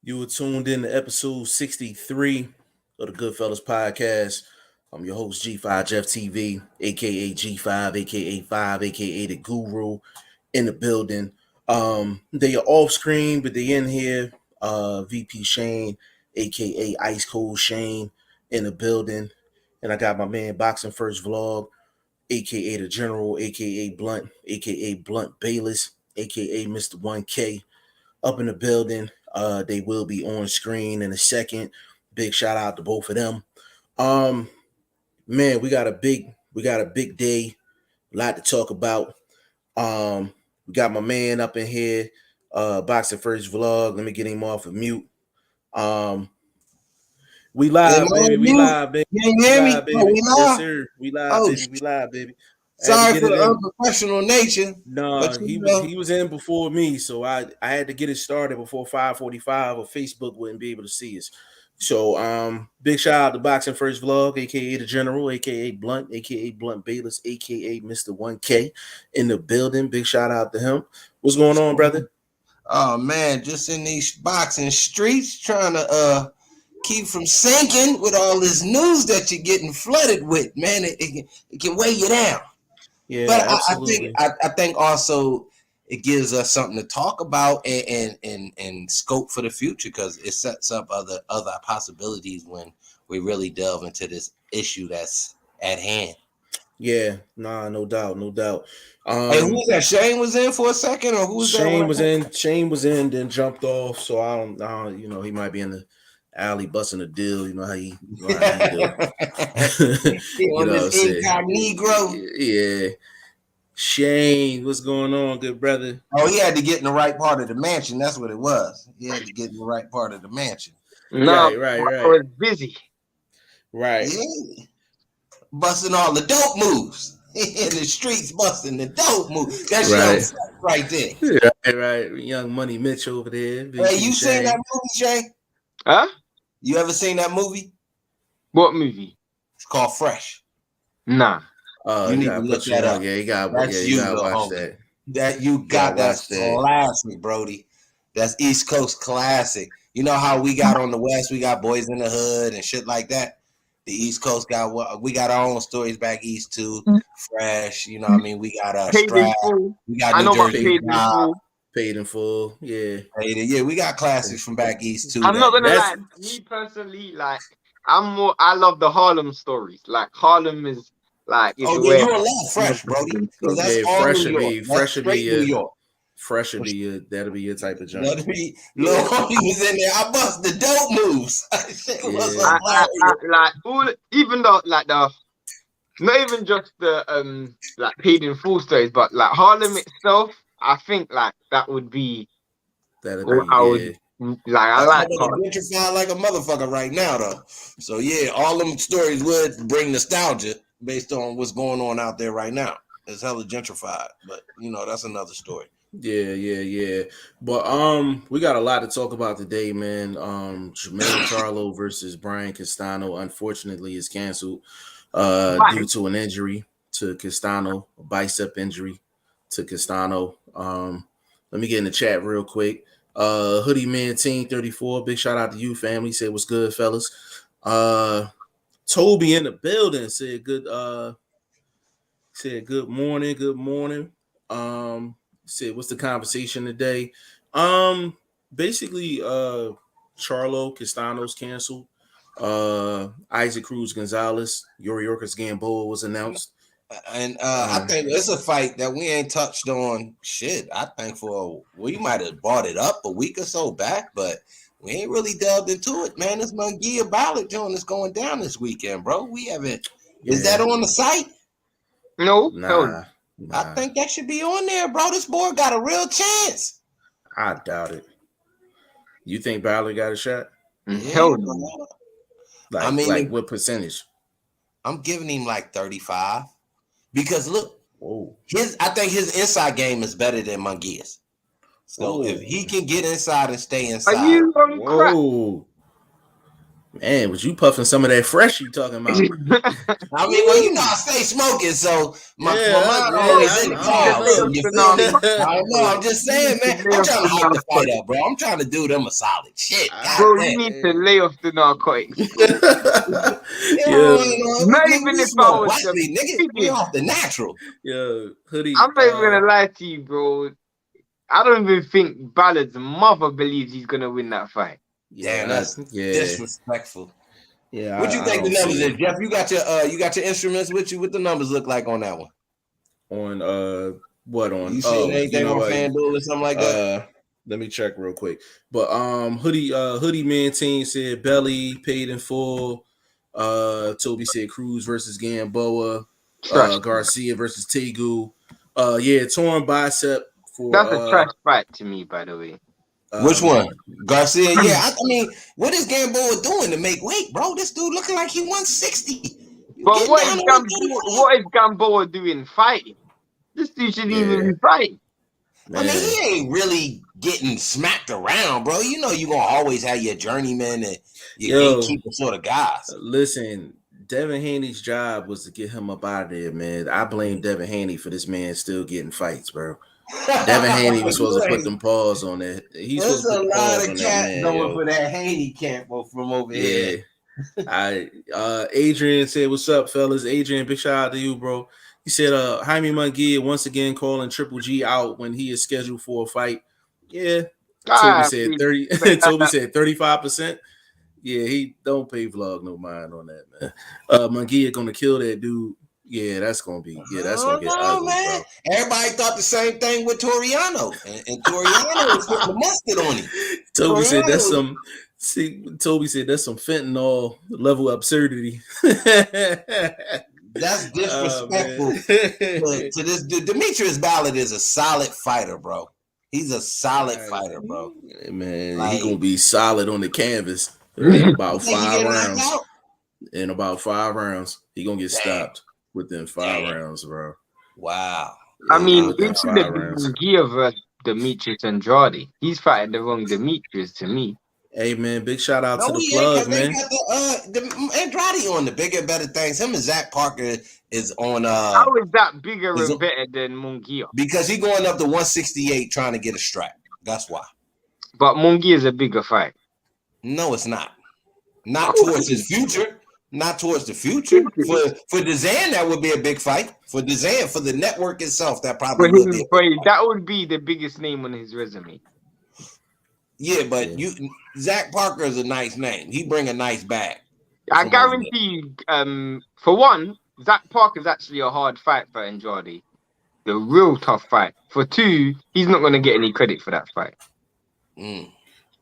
You were tuned in to episode 63 of the Goodfellas podcast. I'm your host, G5 Jeff TV, aka G5, aka 5, aka the Guru in the building. They are off screen, but they in here. VP Shane, aka Ice Cold Shane, in the building. And I got my man BoxingFirstVlog, aka the General, aka Blunt Bayless, aka Mr. 1K, up in the building. They will be on screen in a second. Big shout out to both of them. Man, we got a big day. A lot to talk about. We got my man up in here, Boxing First Vlog. Let me get him off of mute. We live, baby. We live, baby. You hear me? Baby. Yes, sir. We live, baby. We live, baby. Sorry for the unprofessional nature. No, he was in before me, so I had to get it started before 5:45, or Facebook wouldn't be able to see us. So big shout out to Boxing First Vlog, aka the General, aka Blunt, aka Blunt Bayless, aka Mr. 1K in the building. Big shout out to him. What's going on, brother? Oh man, just in these boxing streets trying to keep from sinking with all this news that you're getting flooded with, man. It can weigh you down. Yeah, but absolutely. I think also it gives us something to talk about and scope for the future, because it sets up other possibilities when we really delve into this issue that's at hand. Yeah, no doubt. Hey, who's that? Shane was in for a second, or who's Shane that? Shane was in, then jumped off. So I don't he might be in the alley busting a deal. You know how he do. On this incognito. Yeah. Shane, what's going on, good brother? Oh, he had to get in the right part of the mansion. That's what it was. He had to get in the right part of the mansion. No, right. I was busy. Right. Yeah. Busting all the dope moves. In the streets, busting the dope moves. That's right there. Right. Young Money Mitch over there. Hey, you seen that movie, Shane? Huh? You ever seen that movie? What movie? It's called Fresh. Nah. You need to look that up. Yeah, you gotta watch that. That's classic, Brody. That's East Coast classic. You know how we got on the West, we got Boys in the Hood and shit like that. The East Coast we got our own stories back east too. Fresh, you know what I mean? We got Strap. We got New Jersey Paid in Full. Yeah. We got classics from back east too. I'm not gonna lie, me personally, like I love the Harlem stories. Like Harlem is like you love Fresh, Brody. That's all New York. Fresh would be New York. Fresh would be that'll be your type of joint. Lil Homie was in there. I bust the dope moves. Even though like the not even just the like Paid in Full stories, but like Harlem itself, I think like that would be I like gentrified like a motherfucker right now though. So yeah, all them stories would bring nostalgia based on what's going on out there right now. It's hella gentrified, but that's another story. Yeah. But we got a lot to talk about today, man. Jermaine Charlo versus Brian Castano, unfortunately, is canceled due to an injury to Castano, a bicep injury to Castano. Let me get in the chat real quick. Hoodie Man Team 34, big shout out to you, family. Said what's good, fellas. Toby in the building said good morning. Said what's the conversation today? Basically Charlo Castano's canceled. Isaac Cruz Gonzalez, Yuriorkis Gamboa was announced. And I think it's a fight that we ain't touched on shit. I think we might have brought it up a week or so back, but we ain't really delved into it, man. This Munguia ballot joint is going down this weekend, bro. We haven't. Yeah. Is that on the site? No. Nah. I think that should be on there, bro. This boy got a real chance. I doubt it. You think Ballard got a shot? Hell no. Like what percentage? I'm giving him like 35. Because look, I think his inside game is better than Munguia's. So if he can get inside and stay inside. Are you on crack? Man, was you puffing some of that fresh you talking about? I mean, well, you know, I stay smoking, so my mind always in the cloud. So you feel me? I don't know. I'm just saying, man. I'm trying to hype the fight up, bro. I'm trying to do them a solid shit. Bro, you need to lay off the narcotics. Not even if I was nigga, we off the natural. Yeah, Hoodie. I'm not even gonna lie to you, bro. I don't even think Ballard's mother believes he's gonna win that fight. Damn, that's disrespectful. Yeah. What you think the numbers is, Jeff? You got your instruments with you. What the numbers look like on that one? On what on? You see anything on FanDuel or something like that? Let me check real quick. But Hoodie Man Team said Belly paid in full. Toby said Cruz versus Gamboa. Garcia versus Tegu. Torn bicep for. That's a trash fight to me, by the way. Which one? Garcia? Yeah, I mean, what is Gamboa doing to make weight, bro? This dude looking like he 160. But what is Gamboa doing fighting? This dude shouldn't even be fighting. I mean, he ain't really getting smacked around, bro. You know you're going to always have your journeyman and your gatekeeper sort of guys. Listen, Devin Haney's job was to get him up out of there, man. I blame Devin Haney for this man still getting fights, bro. Devin Haney was supposed to put them paws on that. He's There's supposed to put a lot of cats going for that Haney camp from over here. Adrian said, "What's up, fellas?" Adrian, big shout out to you, bro. He said, Jaime Munguia once again calling Triple G out when he is scheduled for a fight. Yeah. Toby said 30. Toby said 35%. Yeah, he don't pay vlog no mind on that, man. Munguia gonna kill that dude. Yeah, that's gonna be. Yeah, that's gonna get ugly, man. Bro. Everybody thought the same thing with Toriano, and Toriano was putting the mustard on him. Toby said that's some. See, Toby said that's some fentanyl level absurdity. That's disrespectful to this dude. Demetrius Ballard is a solid fighter, bro. He's a solid fighter, bro. Man, he gonna be solid on the canvas in about 5 rounds. In about 5 rounds, he gonna get stopped within 5 rounds, bro. Wow. I mean, it's the Munguia versus Demetrius Andrade. He's fighting the wrong Demetrius to me. Hey man, big shout out to the plug, man. They got the Andrade on the bigger, better things. Him and Zach Parker is on. How is that bigger and better than Munguia? Because he going up to 168 trying to get a strap. That's why. But Munguia is a bigger fight. No, it's not. Not towards his future. Not towards the future. For Dezan, that would be a big fight. For Dezan, for the network itself, that probably would be. That would be the biggest name on his resume. Yeah, but Zach Parker is a nice name. He bring a nice bag. I guarantee you, for one, Zach Parker is actually a hard fight for Andrade. The real tough fight. For 2, he's not going to get any credit for that fight. Yeah,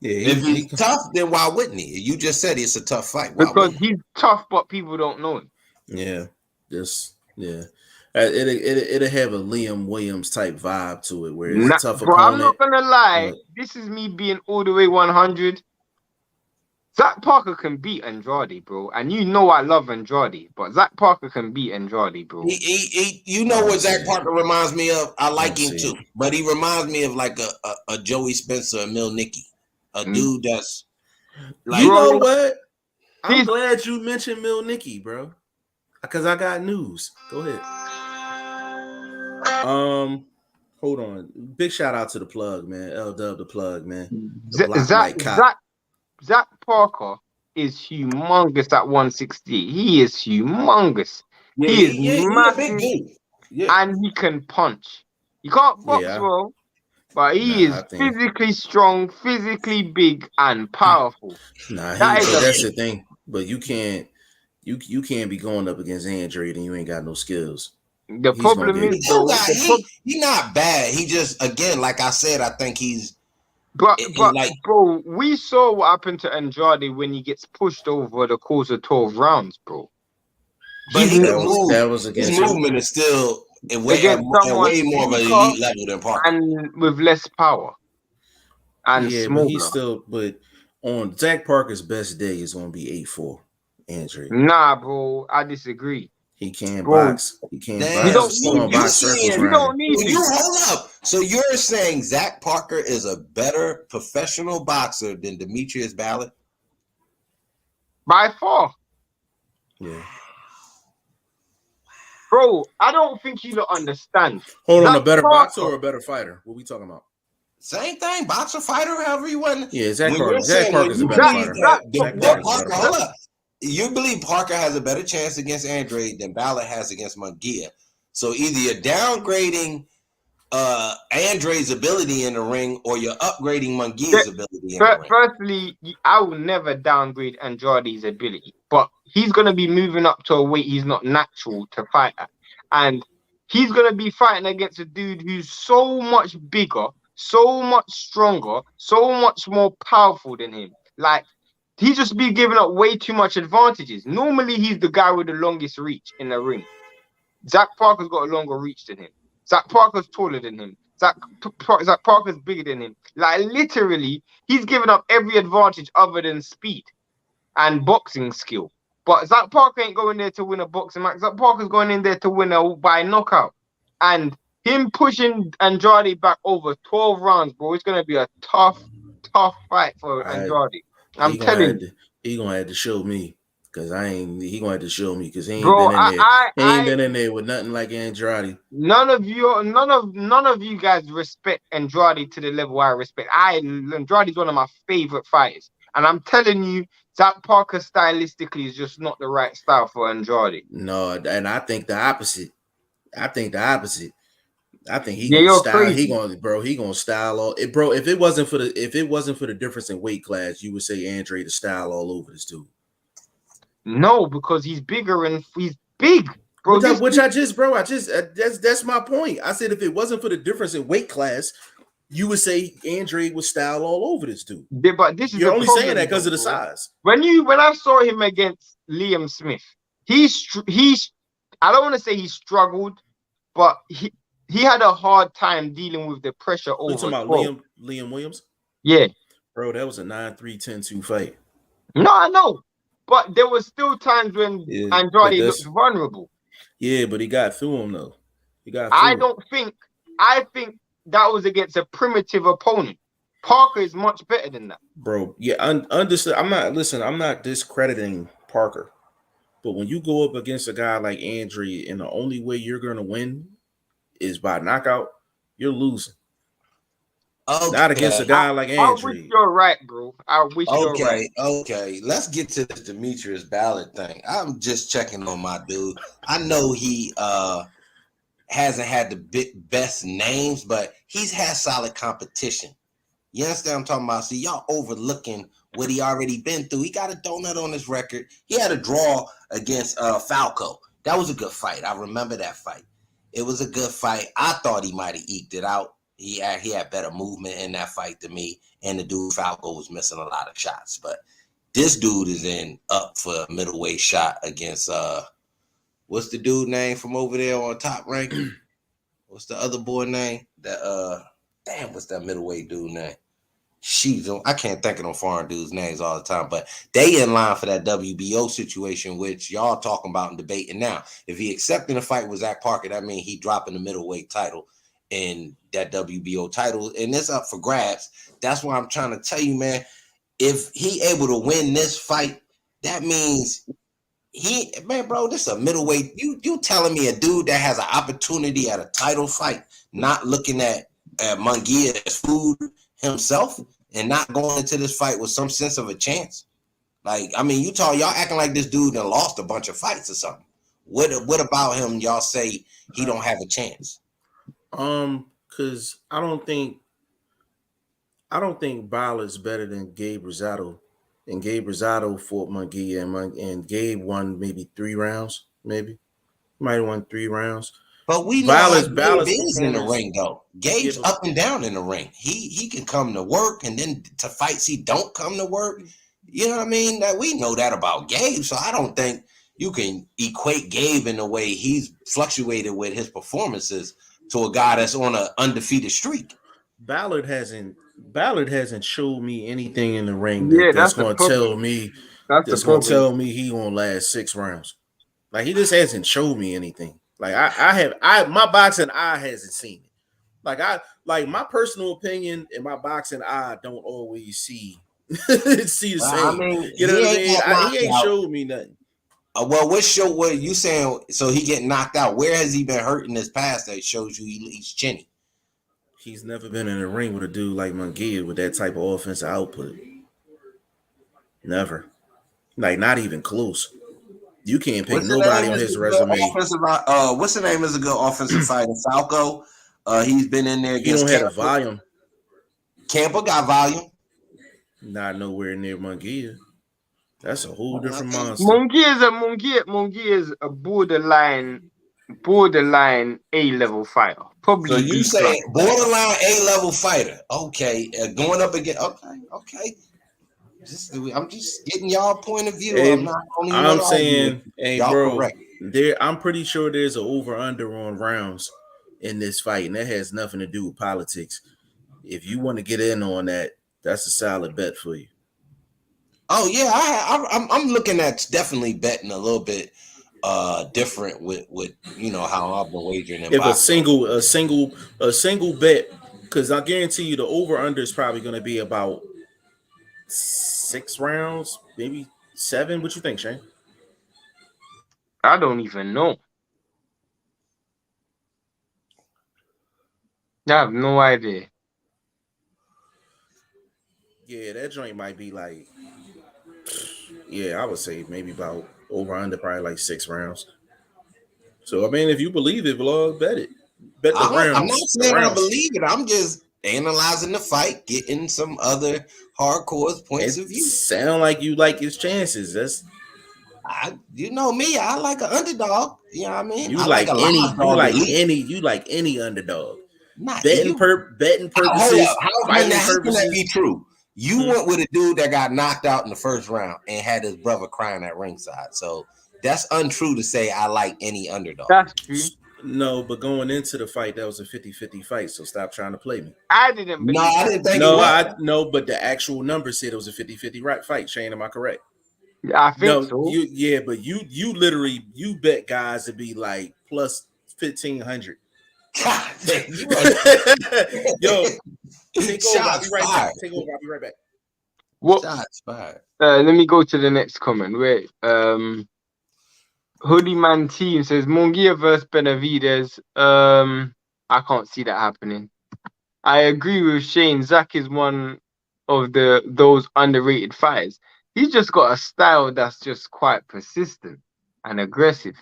if he's tough, then why wouldn't he? You just said it's a tough fight. Because he's tough, but people don't know him. Yeah, It'll have a Liam Williams type vibe to it, where it's a tough opponent. I'm not gonna lie. This is me being all the way 100. Zach Parker can beat Andrade, bro, and you know I love Andrade, but Zach Parker can beat Andrade, bro. You know what Zach Parker reminds me of? I like him too, but he reminds me of like a Joey Spencer, a Mil Nicky, a dude that's like. You know what? I'm glad you mentioned Mil Nicky, bro, because I got news. Go ahead. Hold on. Big shout out to the plug, man. L-Dub the plug, man. Zach Parker is humongous at 160. He is humongous. Yeah, he is massive, and he can punch. He can't box well, but he is physically strong, physically big, and powerful. That's the thing. But you can't be going up against Andrade and you ain't got no skills. The problem is he's not bad. He just, again, like I said, I think he's. But bro, we saw what happened to Andrade when he gets pushed over the course of 12 rounds, bro. But that was against his movement is still way more of an elite level than Parker, and with less power. And but he's still. But on Zach Parker's best day is going to be 8-4. Andrade. Nah, bro, I disagree. He can't box. He can't box. You don't need to. Hold up. So you're saying Zach Parker is a better professional boxer than Demetrius Ballard? By far. Yeah. Bro, I don't think you don't understand. Hold on, a better boxer or a better fighter? What we talking about? Same thing, boxer, fighter, however you want. Yeah, Zach Parker's a better fighter. Hold up. You believe Parker has a better chance against Andrade than Bayless has against Munguia. So either you're downgrading Andrade's ability in the ring or you're upgrading Munguia's ability in the ring. Firstly, I will never downgrade Andrade's ability, but he's going to be moving up to a weight he's not natural to fight at. And he's going to be fighting against a dude who's so much bigger, so much stronger, so much more powerful than him. Like, he just be giving up way too much advantages. Normally, he's the guy with the longest reach in the ring. Zach Parker's got a longer reach than him. Zach Parker's taller than him. Zach Parker's bigger than him. Like, literally, he's giving up every advantage other than speed and boxing skill. But Zach Parker ain't going there to win a boxing match. Zach Parker's going in there to win by knockout. And him pushing Andrade back over 12 rounds, bro, it's going to be a tough fight for Andrade. I'm telling you. He's going to have to show me. Because he going to have to show me because he ain't been in there. He ain't been in there with nothing like Andrade. None of you guys respect Andrade to the level I respect. Andrade's one of my favorite fighters. And I'm telling you, Zach Parker stylistically is just not the right style for Andrade. No, and I think the opposite. I think he gonna style. He gonna style all it, bro. If it wasn't for the difference in weight class, you would say Andrade to style all over this dude. No, because he's bigger and he's big, bro. That's my point. I said if it wasn't for the difference in weight class, you would say Andrade would style all over this dude. Yeah, but this is you're only saying that because of the size. When I saw him against Liam Smith, I don't want to say he struggled, but he had a hard time dealing with the pressure over. You talking about Liam Williams? Yeah, bro, that was a 9-3-10-2 fight. No, I know. But there was still times when Andrade looked vulnerable. Yeah, but he got through him though. I think that was against a primitive opponent. Parker is much better than that. Bro, yeah, understood. I'm not discrediting Parker. But when you go up against a guy like Andrade and the only way you're gonna win is by knockout, you're losing. Okay. Not against a guy like Andrade. I wish you're right, bro. I wish you're right. Okay. Let's get to this Demetrius Ballard thing. I'm just checking on my dude. I know he hasn't had the best names, but he's had solid competition. You understand what I'm talking about? See, y'all overlooking what he already been through. He got a donut on his record. He had a draw against Falco. That was a good fight. I remember that fight. It was a good fight. I thought he might have eked it out. He had better movement in that fight than me, and the dude Falco was missing a lot of shots. But this dude is up for a middleweight shot against what's the dude name from over there on Top Rank? What's the other boy name? What's that middleweight dude name? I can't think of them foreign dudes' names all the time, but they in line for that WBO situation, which y'all talking about and debating now. If he accepting the fight with Zach Parker, that means he dropping the middleweight title in that WBO title, and it's up for grabs. That's why I'm trying to tell you, man, if he able to win this fight, that means bro, this is a middleweight. You telling me a dude that has an opportunity at a title fight, not looking at Munguia as food himself and not going into this fight with some sense of a chance? Like, I mean, y'all acting like this dude that lost a bunch of fights or something. What about him? Y'all say he don't have a chance? Because I don't think Bayless better than Gabe Rosado, and Gabe Rosado fought Munguia, and Gabe won maybe 3 rounds, maybe might have won 3 rounds. But we know Gabe is in the ring though. Gabe's up and down in the ring. He can come to work, and then to fights he don't come to work. You know what I mean? That we know that about Gabe. So I don't think you can equate Gabe in the way he's fluctuated with his performances to a guy that's on an undefeated streak. Ballard hasn't showed me anything in the ring that's going to tell me he gonna last 6 rounds. Like, he just hasn't showed me anything. Like, my boxing eye hasn't seen it. Like my personal opinion and my boxing eye don't always see See the same. I mean, you know what I mean? He ain't showed me nothing. Well, what you saying? So he getting knocked out. Where has he been hurt in his past that shows you he's chinny? He's never been in a ring with a dude like Munguia with that type of offensive output. Never. Like, not even close. You can't pick nobody on his resume. What's the name is a good offensive fighter? Falco. He's been in there. He don't have a volume. Camper got volume. Not nowhere near Munguia. That's a whole different monster. Munguia is a borderline A-level fighter. Probably. So you say borderline A-level fighter? Okay, going up again. Okay. I'm just getting y'all point of view. Hey, I'm saying, hey, bro, I'm pretty sure there's an over/under on rounds in this fight, and that has nothing to do with politics. If you want to get in on that, that's a solid bet for you. Oh yeah, I'm looking at definitely betting a little bit different with how I've been wagering. If a single bet, because I guarantee you the over/under is probably going to be about 6 rounds, maybe 7. What you think, Shane? I don't even know. I have no idea. Yeah, that joint might be like, yeah, I would say maybe about over/under probably like 6 rounds. So I mean, if you believe it, vlog, bet it. Bet the rounds. I'm not saying I believe it. I'm just analyzing the fight, getting some other hardcore points of view. Sound like you like his chances. You know me, I like an underdog. You know what I mean? You like any underdog. Betting purposes. How can that be true? You went with a dude that got knocked out in the first round and had his brother crying at ringside. So that's untrue to say I like any underdog. That's true. No, but going into the fight, that was a 50-50 fight. So stop trying to play me. I didn't think No, but the actual number said it was a 50-50 fight. Shane, am I correct? I think so. But you literally bet guys to be like plus 1,500. Yo, take over. I'll be right back. I'll be right back. What? Shots fired. Let me go to the next comment. Wait. Hoodie Man Team says Munguia versus Benavidez. I can't see that happening. I agree with Shane. Zach is one of those underrated fighters. He's just got a style that's just quite persistent and aggressive.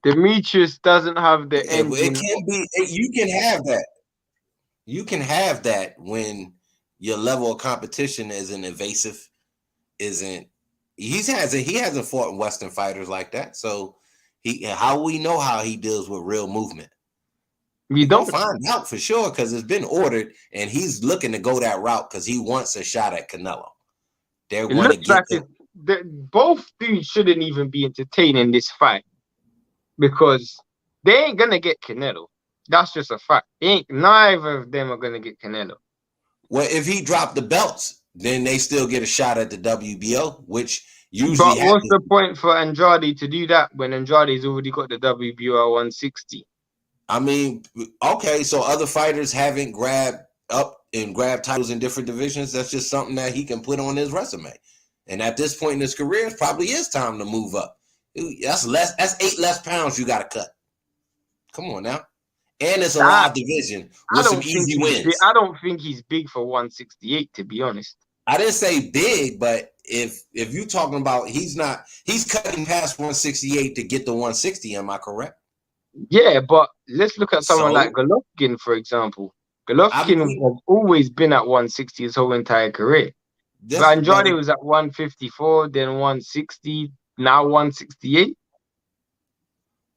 Demetrius doesn't have the engine. It can be. You can have that. You can have that when your level of competition isn't invasive. He hasn't fought Western fighters like that. So how we know how he deals with real movement? We don't find out for sure because it's been ordered, and he's looking to go that route because he wants a shot at Canelo. They're going to get both dudes shouldn't even be entertaining this fight. Because they ain't gonna get Canelo. That's just a fact. Neither of them are gonna get Canelo. Well, if he dropped the belts, then they still get a shot at the WBO, which usually. But what's the point for Andrade to do that when Andrade's already got the WBO 160? I mean, okay, so other fighters haven't grabbed titles in different divisions. That's just something that he can put on his resume. And at this point in his career, it probably is time to move up. That's 8 less pounds you got to cut. Come on now. And it's a live division with some easy wins. I don't think he's big for 168, to be honest. I didn't say big, but if you're talking about he's cutting past 168 to get to 160, am I correct? Yeah, but let's look at someone like Golovkin, for example. Golovkin has always been at 160 his whole entire career. But Andrade was at 154, then 160. Now 168.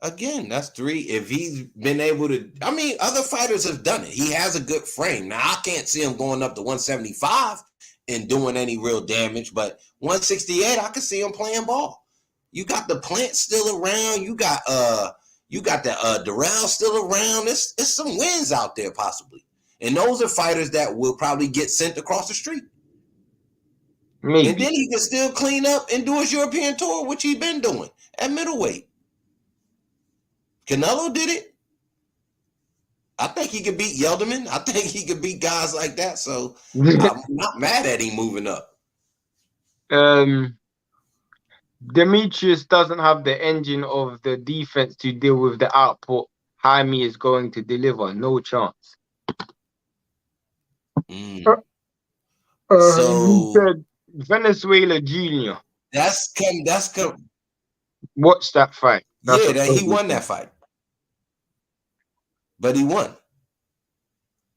Again, that's 3. If he's been able to, I mean, other fighters have done it. He has a good frame. Now I can't see him going up to 175 and doing any real damage, but 168, I can see him playing ball. You got the Plant still around. You got the Durrell still around. There's some wins out there possibly, and those are fighters that will probably get sent across the street. Maybe. And then he can still clean up and do his European tour, which he's been doing at middleweight. Canelo did it. I think he could beat Yelderman. I think he could beat guys like that. So I'm not mad at him moving up. Demetrius doesn't have the engine of the defense to deal with the output Jaime is going to deliver. No chance. So he said Venezuela Jr. That's come. Watch that fight. He won that fight. But he won.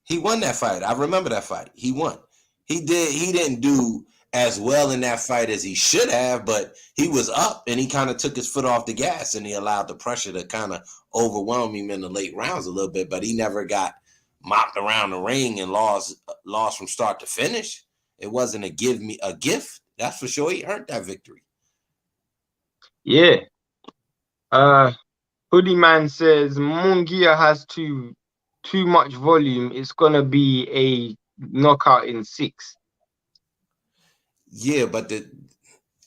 He won that fight. I remember that fight. He won. He didn't do as well in that fight as he should have, but he was up and he kind of took his foot off the gas and he allowed the pressure to kind of overwhelm him in the late rounds a little bit, but he never got mopped around the ring and lost from start to finish. It wasn't a gift. That's for sure. He earned that victory. Yeah. Hoodie Man says Munguia has too much volume. It's gonna be a knockout in 6. Yeah, but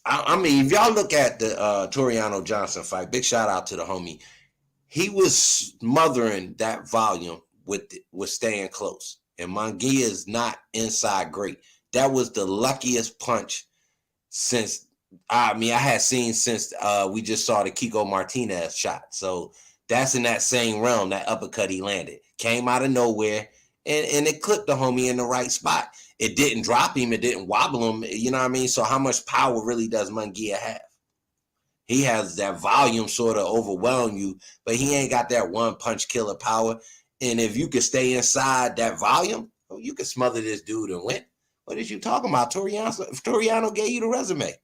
I mean, if y'all look at the Toriano Johnson fight, big shout out to the homie. He was smothering that volume with staying close. And Munguia is not inside great. That was the luckiest punch since I had seen since we just saw the Kiko Martinez shot. So that's in that same realm, that uppercut he landed. Came out of nowhere and it clipped the homie in the right spot. It didn't drop him. It didn't wobble him. You know what I mean? So how much power really does Munguia have? He has that volume sort of overwhelm you, but he ain't got that one punch killer power. And if you could stay inside that volume, you could smother this dude and win. What is you talking about? Toriano gave you the resume.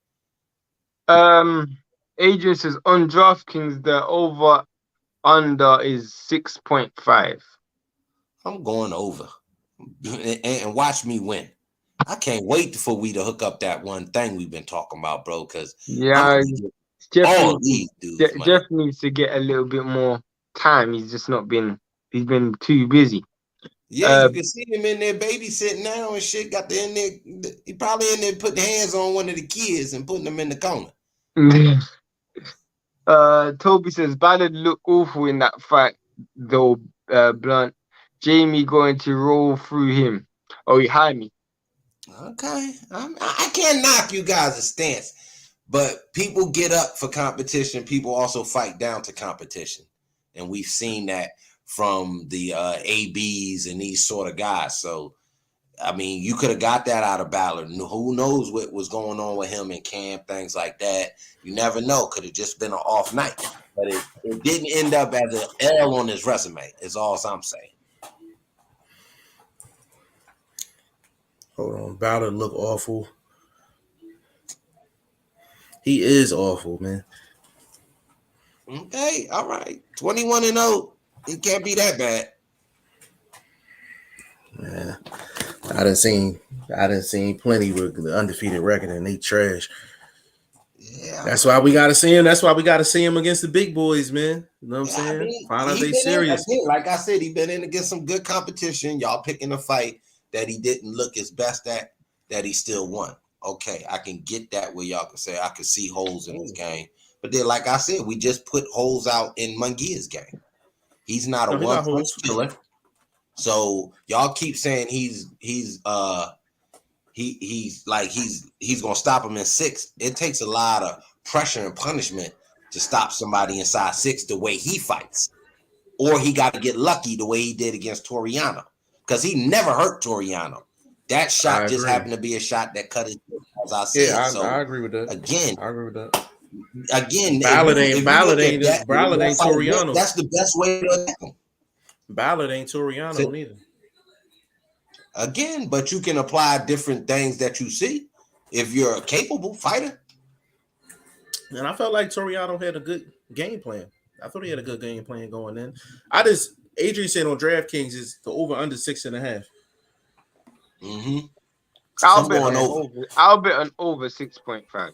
Adrian says on DraftKings the over under is 6.5. I'm going over and watch me win. I can't wait for we to hook up that one thing we've been talking about, bro. Because Jeff needs to get a little bit more time. He's just not been. He's been too busy. Yeah, you can see him in there babysitting now and shit. Got in there. He probably in there putting hands on one of the kids and putting them in the corner. Toby says Ballard looked awful in that fight, though. Blunt, Jamie going to roll through him. Oh, he had me. Okay, I can't knock you guys' stance, but people get up for competition. People also fight down to competition, and we've seen that from the ABs and these sort of guys. So, I mean, you could have got that out of Ballard. Who knows what was going on with him in camp, things like that. You never know. Could have just been an off night. But it didn't end up as an L on his resume, is all I'm saying. Hold on. Ballard look awful. He is awful, man. Okay, all right. 21-0. It can't be that bad. Yeah. I done seen plenty with the undefeated record and they trash. Yeah. That's why we gotta see him. That's why we gotta see him against the big boys, man. You know what I'm saying? I mean, find out they serious. Like I said, he been in against some good competition. Y'all picking a fight that he didn't look his best at, that he still won. Okay, I can get that where y'all can say I can see holes in his game. But then, like I said, we just put holes out in Munguia's game. He's not a one-punch killer. So y'all keep saying he's gonna stop him in 6. It takes a lot of pressure and punishment to stop somebody inside 6 the way he fights, or he got to get lucky the way he did against Toriano, because he never hurt Toriano. That shot just happened to be a shot that cut his, as I said. Yeah, I agree with that. I agree with that. Ballard ain't Toriano. That's the best way to attack him. Ballard ain't Toriano neither. Again, but you can apply different things that you see if you're a capable fighter. And I felt like Toriano had a good game plan. I thought he had a good game plan going in. Adrian said on DraftKings is the over under 6.5. Mm-hmm. I'll bet on over 6.5.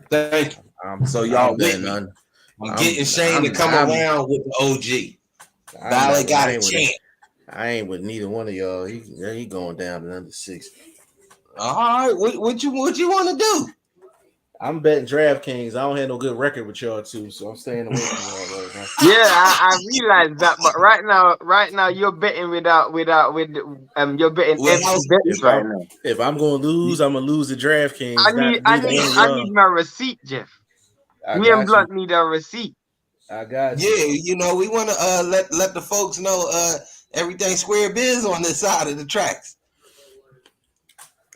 Thank you. So y'all with me. I'm getting Shane to come around with the OG. Ballard got a chance. I ain't with neither one of y'all. He going down to under 6. All right, what you want to do? I'm betting DraftKings. I don't have no good record with y'all too, so I'm staying away from y'all right now. Yeah, I realize that, but right now you're betting with you're betting empty bets right now. If I'm gonna lose, I'm gonna lose the DraftKings. I need my receipt, Jeff. Me and Blunt need a receipt. I got you. Yeah, you know, we want to let the folks know everything square biz on this side of the tracks.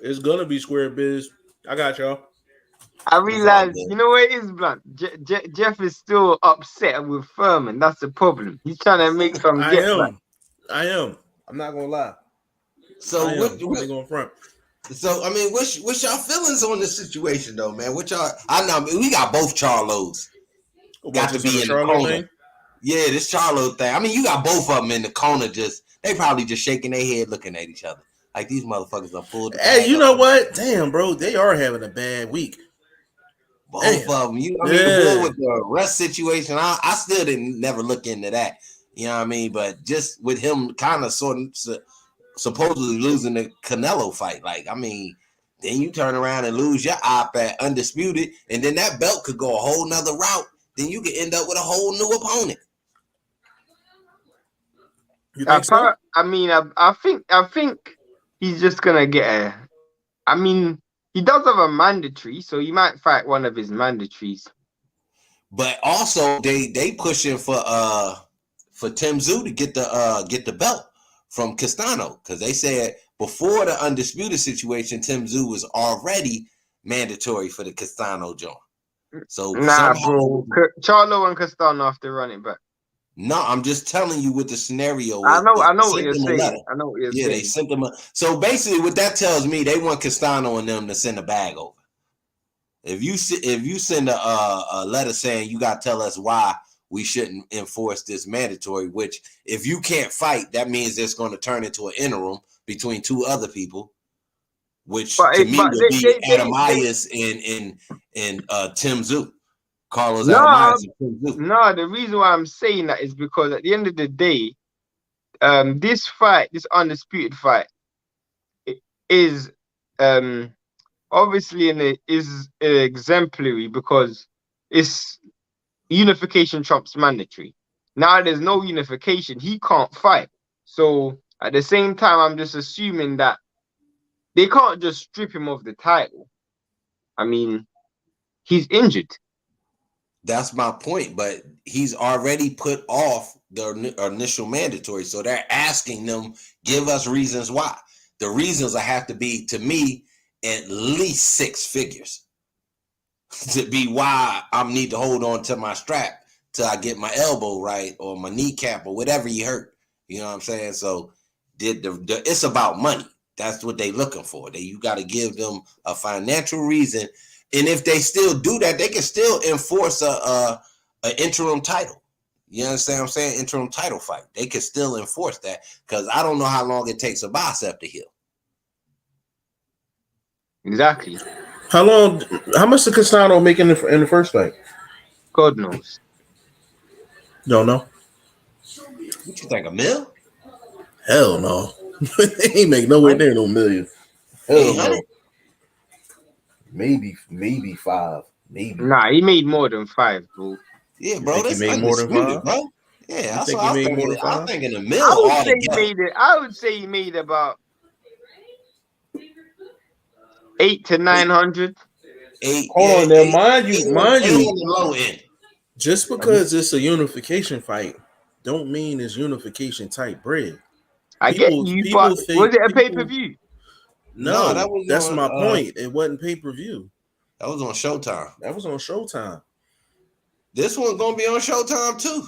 It's gonna be square biz. I got y'all. I realize, you know what it is, Blunt? Jeff is still upset with Furman. That's the problem. He's trying to make some get back. I am. I'm not gonna lie. So what going front? So I mean, what's y'all feelings on this situation though, man? What y'all? I know we got both Charlos. Got to be in the corner. Thing? Yeah, this Charlo thing. I mean, you got both of them in the corner. They probably just shaking their head, looking at each other like these motherfuckers are pulled. Hey, you know what? Damn, bro, they are having a bad week. Both of them. The boy with the rest situation, I still never look into that. You know what I mean? But just with him kind of supposedly losing the Canelo fight, like, I mean, then you turn around and lose your op at Undisputed, and then that belt could go a whole nother route. Then you could end up with a whole new opponent. You think so? I mean, I think he's just gonna get I mean, he does have a mandatory, so he might fight one of his mandatories. But also, they pushing for Tim Tszyu to get the belt from Castano, because they said before the Undisputed situation, Tim Tszyu was already mandatory for the Castano joint. So bro, Charlo and Castano have to run it back. No, I'm just telling you what the scenario. I know what you're saying. I know what you're saying. They sent them. So basically, what that tells me, they want Castano and them to send a bag over. If you send a letter saying you got to tell us why we shouldn't enforce this mandatory, which if you can't fight, that means it's going to turn into an interim between two other people, which to me would be Adamias and Tim Tszyu. Carlos Adamias and Tim Tszyu. No, the reason why I'm saying that is because at the end of the day, this Undisputed fight, is obviously is exemplary because it's unification trumps mandatory. Now there's no unification, he can't fight. So at the same time, I'm just assuming that they can't just strip him of the title. I mean, he's injured. That's my point, but he's already put off the initial mandatory. So they're asking them, give us reasons why. The reasons have to be, to me, at least 6 figures to be why I need to hold on to my strap till I get my elbow right or my kneecap or whatever you hurt. You know what I'm saying? So it's about money. That's what they're looking for. You got to give them a financial reason. And if they still do that, they can still enforce an interim title. You understand what I'm saying? Interim title fight. They can still enforce that because I don't know how long it takes a bicep to heal. Exactly. How much did Castano make in the first fight? God knows. Don't know. What you think, $1 million? Hell no. He make nowhere near no $1 million. Hell no. Maybe 5. Maybe. Nah, he made more than 5, bro. Yeah, bro. He made more than 5, bro. Yeah, that's what I'm thinking. I'm thinking $1 million. I would say he made about 800 to 900. Hold on, there, mind you, low end. Just because it's a unification fight, don't mean it's unification type bread. I get you, but was it a pay-per-view? No, that's my point. It wasn't pay-per-view. That was on Showtime. This one's gonna be on Showtime too.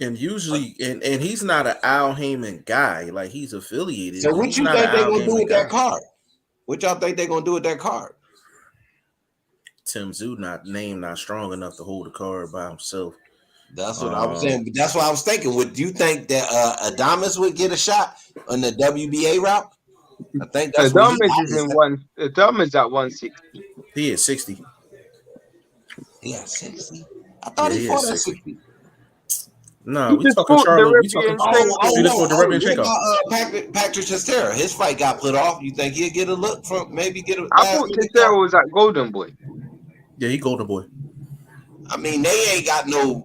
And usually, and he's not an Al Heyman guy. Like, he's affiliated. So what you think they're gonna do with that card? What y'all think they're gonna do with that card? Tim Tszyu not strong enough to hold the card by himself. That's what I was saying. That's what I was thinking. Would you think that Adamas would get a shot on the WBA route? I think that's Adamas is Adamas at 160. He is 60. He at 60. I thought he fought at 60. No, we talking Charlo. We talking Patrick Teixeira. His fight got put off. You think he'll get a look from maybe get a? I thought Teixeira was at Golden Boy. Yeah, he Golden Boy. I mean, they ain't got no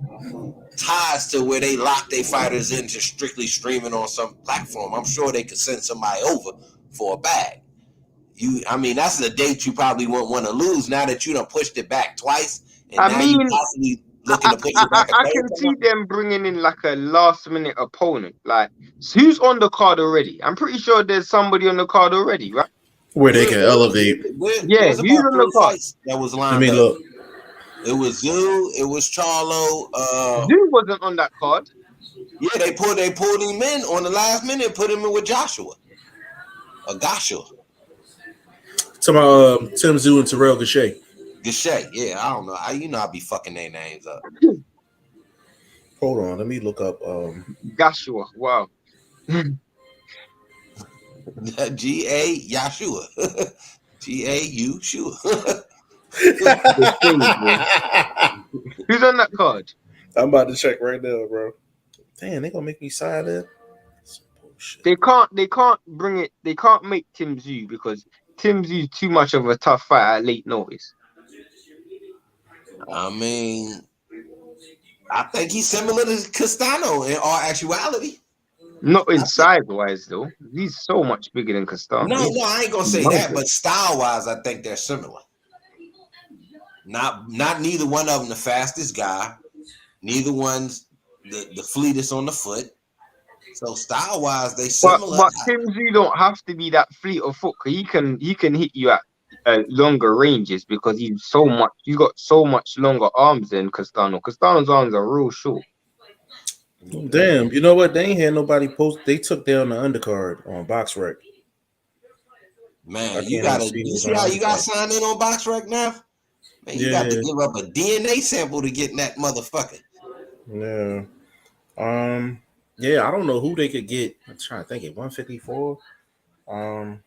ties to where they lock their fighters into strictly streaming on some platform. I'm sure they could send somebody over for a bag. I mean, that's the date you probably won't want to lose now that you done pushed it back twice, and now you possibly looking to push it back. I can see them bringing in like a last minute opponent. Like, so who's on the card already? I'm pretty sure there's somebody on the card already, right? Where they can elevate. Yeah, who's on the card? That was lined Let me up. look. It was Zoo. It was Charlo. Zoo wasn't on that card. Yeah, they pulled him in on the last minute. Put him in with Joshua. Joshua. Talking Tim Zoo and Terrell Gachet. Yeah, I don't know. I be fucking their names up. Hold on, let me look up. Joshua. Wow. G.A. Yashua. G.A.U. Shua. Who's on that card? I'm about to check right now, bro. Damn, they gonna make me sign in. They can't bring it. They can't make Tim Zoo because Tim Zoo's too much of a tough fight at late notice. I mean, I think he's similar to Castano in all actuality. Not in size wise though. He's so much bigger than Castano. No, I ain't gonna say that, but style wise, I think they're similar. Not neither one of them the fastest guy. Neither one's the fleetest on the foot. So style wise, they similar. But Tim Zoo don't have to be that fleet of foot. He can hit you at longer ranges because he's got so much longer arms than Castano. Castano's arms are real short. Damn, you know what? They ain't had nobody post. They took down the undercard on BoxRec. Man, you see how you got signed in on BoxRec now? Man, you got to give up a DNA sample to get in that motherfucker. Yeah. Yeah, I don't know who they could get. I'm trying to think at 154. I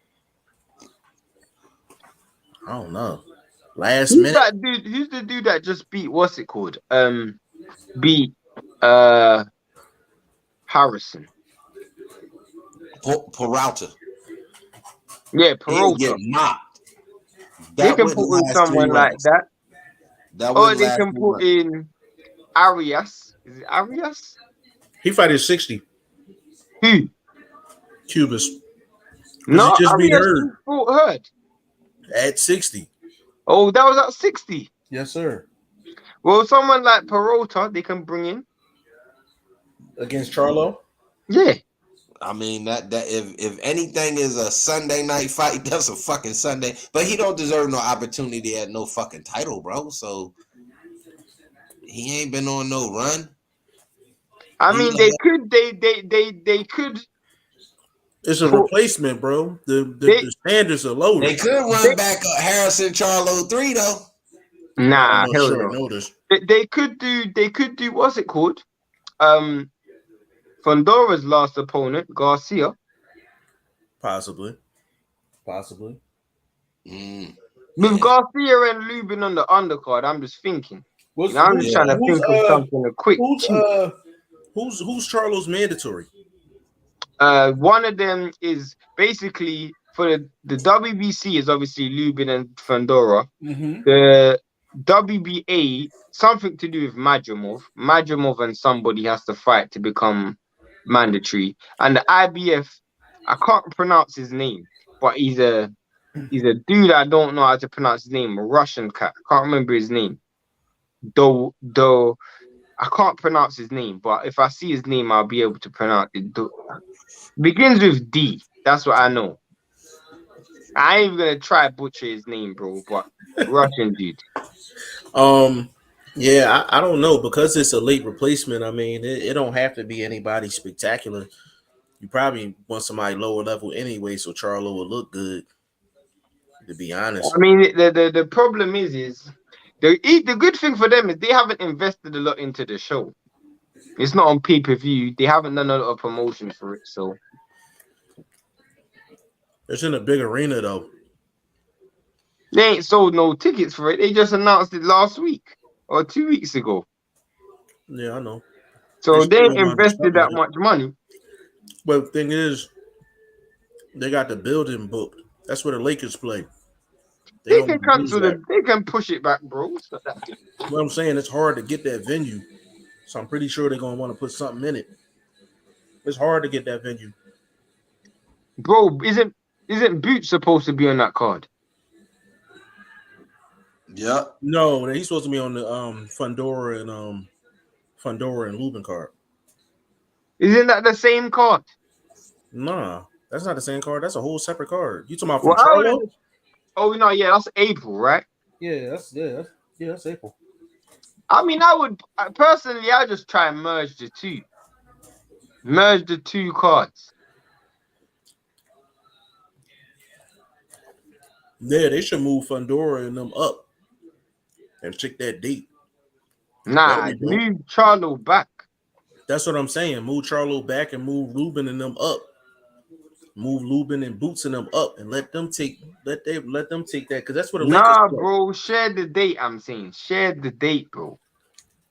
don't know. Last minute. That dude, who's the dude that just beat what's it called? Beat Harrison. Peralta. Yeah, Peralta. Get mopped. They can put in someone like that. Or they can put in Arias. Is it Arias? He fight at 60. Who? Cubas. No, he just beat Hurd. At 60. Oh, that was at 60. Yes, sir. Well, someone like Peralta, they can bring in against Charlo. Yeah. I mean that if anything is a Sunday night fight, that's a fucking Sunday. But he don't deserve no opportunity at no fucking title, bro. So he ain't been on no run. I mean, they could. It's a replacement, bro. The standards are low. They could run back Harrison Charlo 3 though. Nah, hell no. They could do what's it called? Fondora's last opponent, Garcia. Possibly. With Garcia and Lubin on the undercard, I'm just thinking. I'm just trying to think of something quick. Who's Charlo's mandatory? One of them is basically for the WBC is obviously Lubin and Fondora. Mm-hmm. The WBA, something to do with Madrimov. Madrimov and somebody has to fight to become mandatory. And the IBF, I can't pronounce his name, but he's a dude I don't know how to pronounce his name, a Russian cat. I can't remember his name. Though I can't pronounce his name, but if I see his name, I'll be able to pronounce it. Begins with D. That's what I know. I ain't even gonna try to butcher his name, bro, but Russian dude. Yeah, I don't know because it's a late replacement. I mean, it don't have to be anybody spectacular. You probably want somebody lower level anyway, so Charlo will look good. To be honest, I mean, the problem is the good thing for them is they haven't invested a lot into the show. It's not on pay-per-view. They haven't done a lot of promotion for it, so it's in a big arena though. They ain't sold no tickets for it. They just announced it last week or 2 weeks ago. Yeah, I know. So they ain't invested that much money. But the thing is, they got the building booked. That's where the Lakers play. They can cancel they can push it back, bro. It's not that deep. What I'm saying, it's hard to get that venue. So I'm pretty sure they're gonna want to put something in it. It's hard to get that venue. Bro, isn't Boot supposed to be on that card? Yeah. No, he's supposed to be on the Fundora and Lubin card. Isn't that the same card? Nah, that's not the same card. That's a whole separate card. You talking about from Charlo? Oh no, yeah, that's April, right? Yeah, that's April. I mean, I would personally, I just try and merge the two cards. Yeah, they should move Fundora and them up and check that date. Nah, move Charlo back. That's what I'm saying. Move Charlo back and move Lubin and them up. Move Lubin and Boots and them up and let them take that because that's what. Nah, bro, share the date. I'm saying share the date, bro.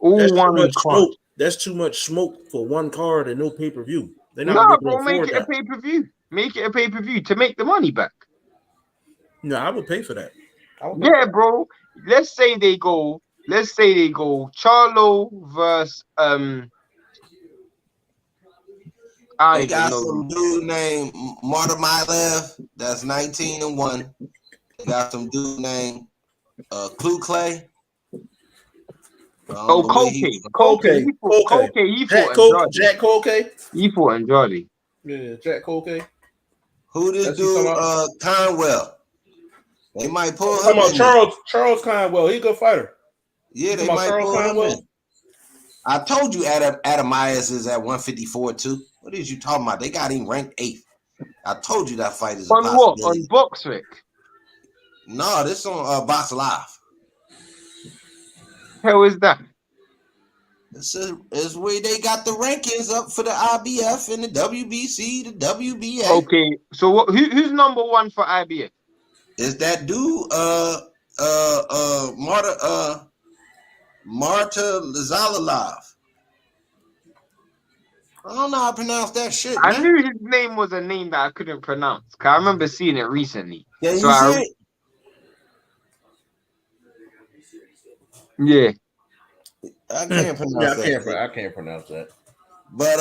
That's one card. That's too much smoke for one card and no pay-per-view. Nah, bro, make it a pay-per-view. Make it a pay-per-view to make the money back. No, I would pay for that. Yeah, bro. Let's say they go Charlo versus they got some dude named Marta Milev that's 19-1. They got some dude named Clue Clay. Koke. He fought Jack Koke. He fought Andrade. Yeah, Jack Koke. Who this dude? Conwell. They might pull him. Come on, Charles Conwell. He's a good fighter. Yeah, they might pull him in. I told you Adam Myers is at 154 too. What is you talking about? They got him ranked 8th. I told you that fight is on what? On BoxRec? No, this on Box Live. Hell is that? This is where they got the rankings up for the IBF and the WBC, the WBA. Okay, so who's number 1 for IBF? Is that dude Marta Zalalov? I don't know how to pronounce that shit. I knew his name was a name that I couldn't pronounce. Cause I remember seeing it recently. Yeah, so yeah. I can't pronounce that. I can't pronounce that. But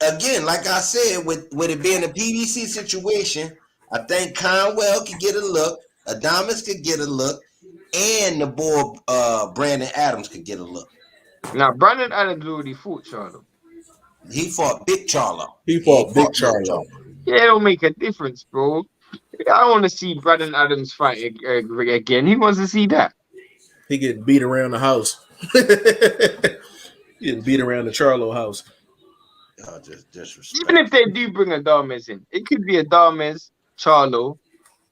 again, like I said, with it being a PBC situation, I think Conwell could get a look, Adamas could get a look, and the boy Brandon Adams could get a look. Now Brandon Adams already fought Charlo. He fought Big Charlo. He fought Big Charlo. Yeah, it don't make a difference, bro. I don't want to see Brandon Adams fight again. He wants to see that. He getting beat around the house. Getting beat around the Charlo house. Just disrespect. Even if they do bring Adames in, it could be Adames, Charlo,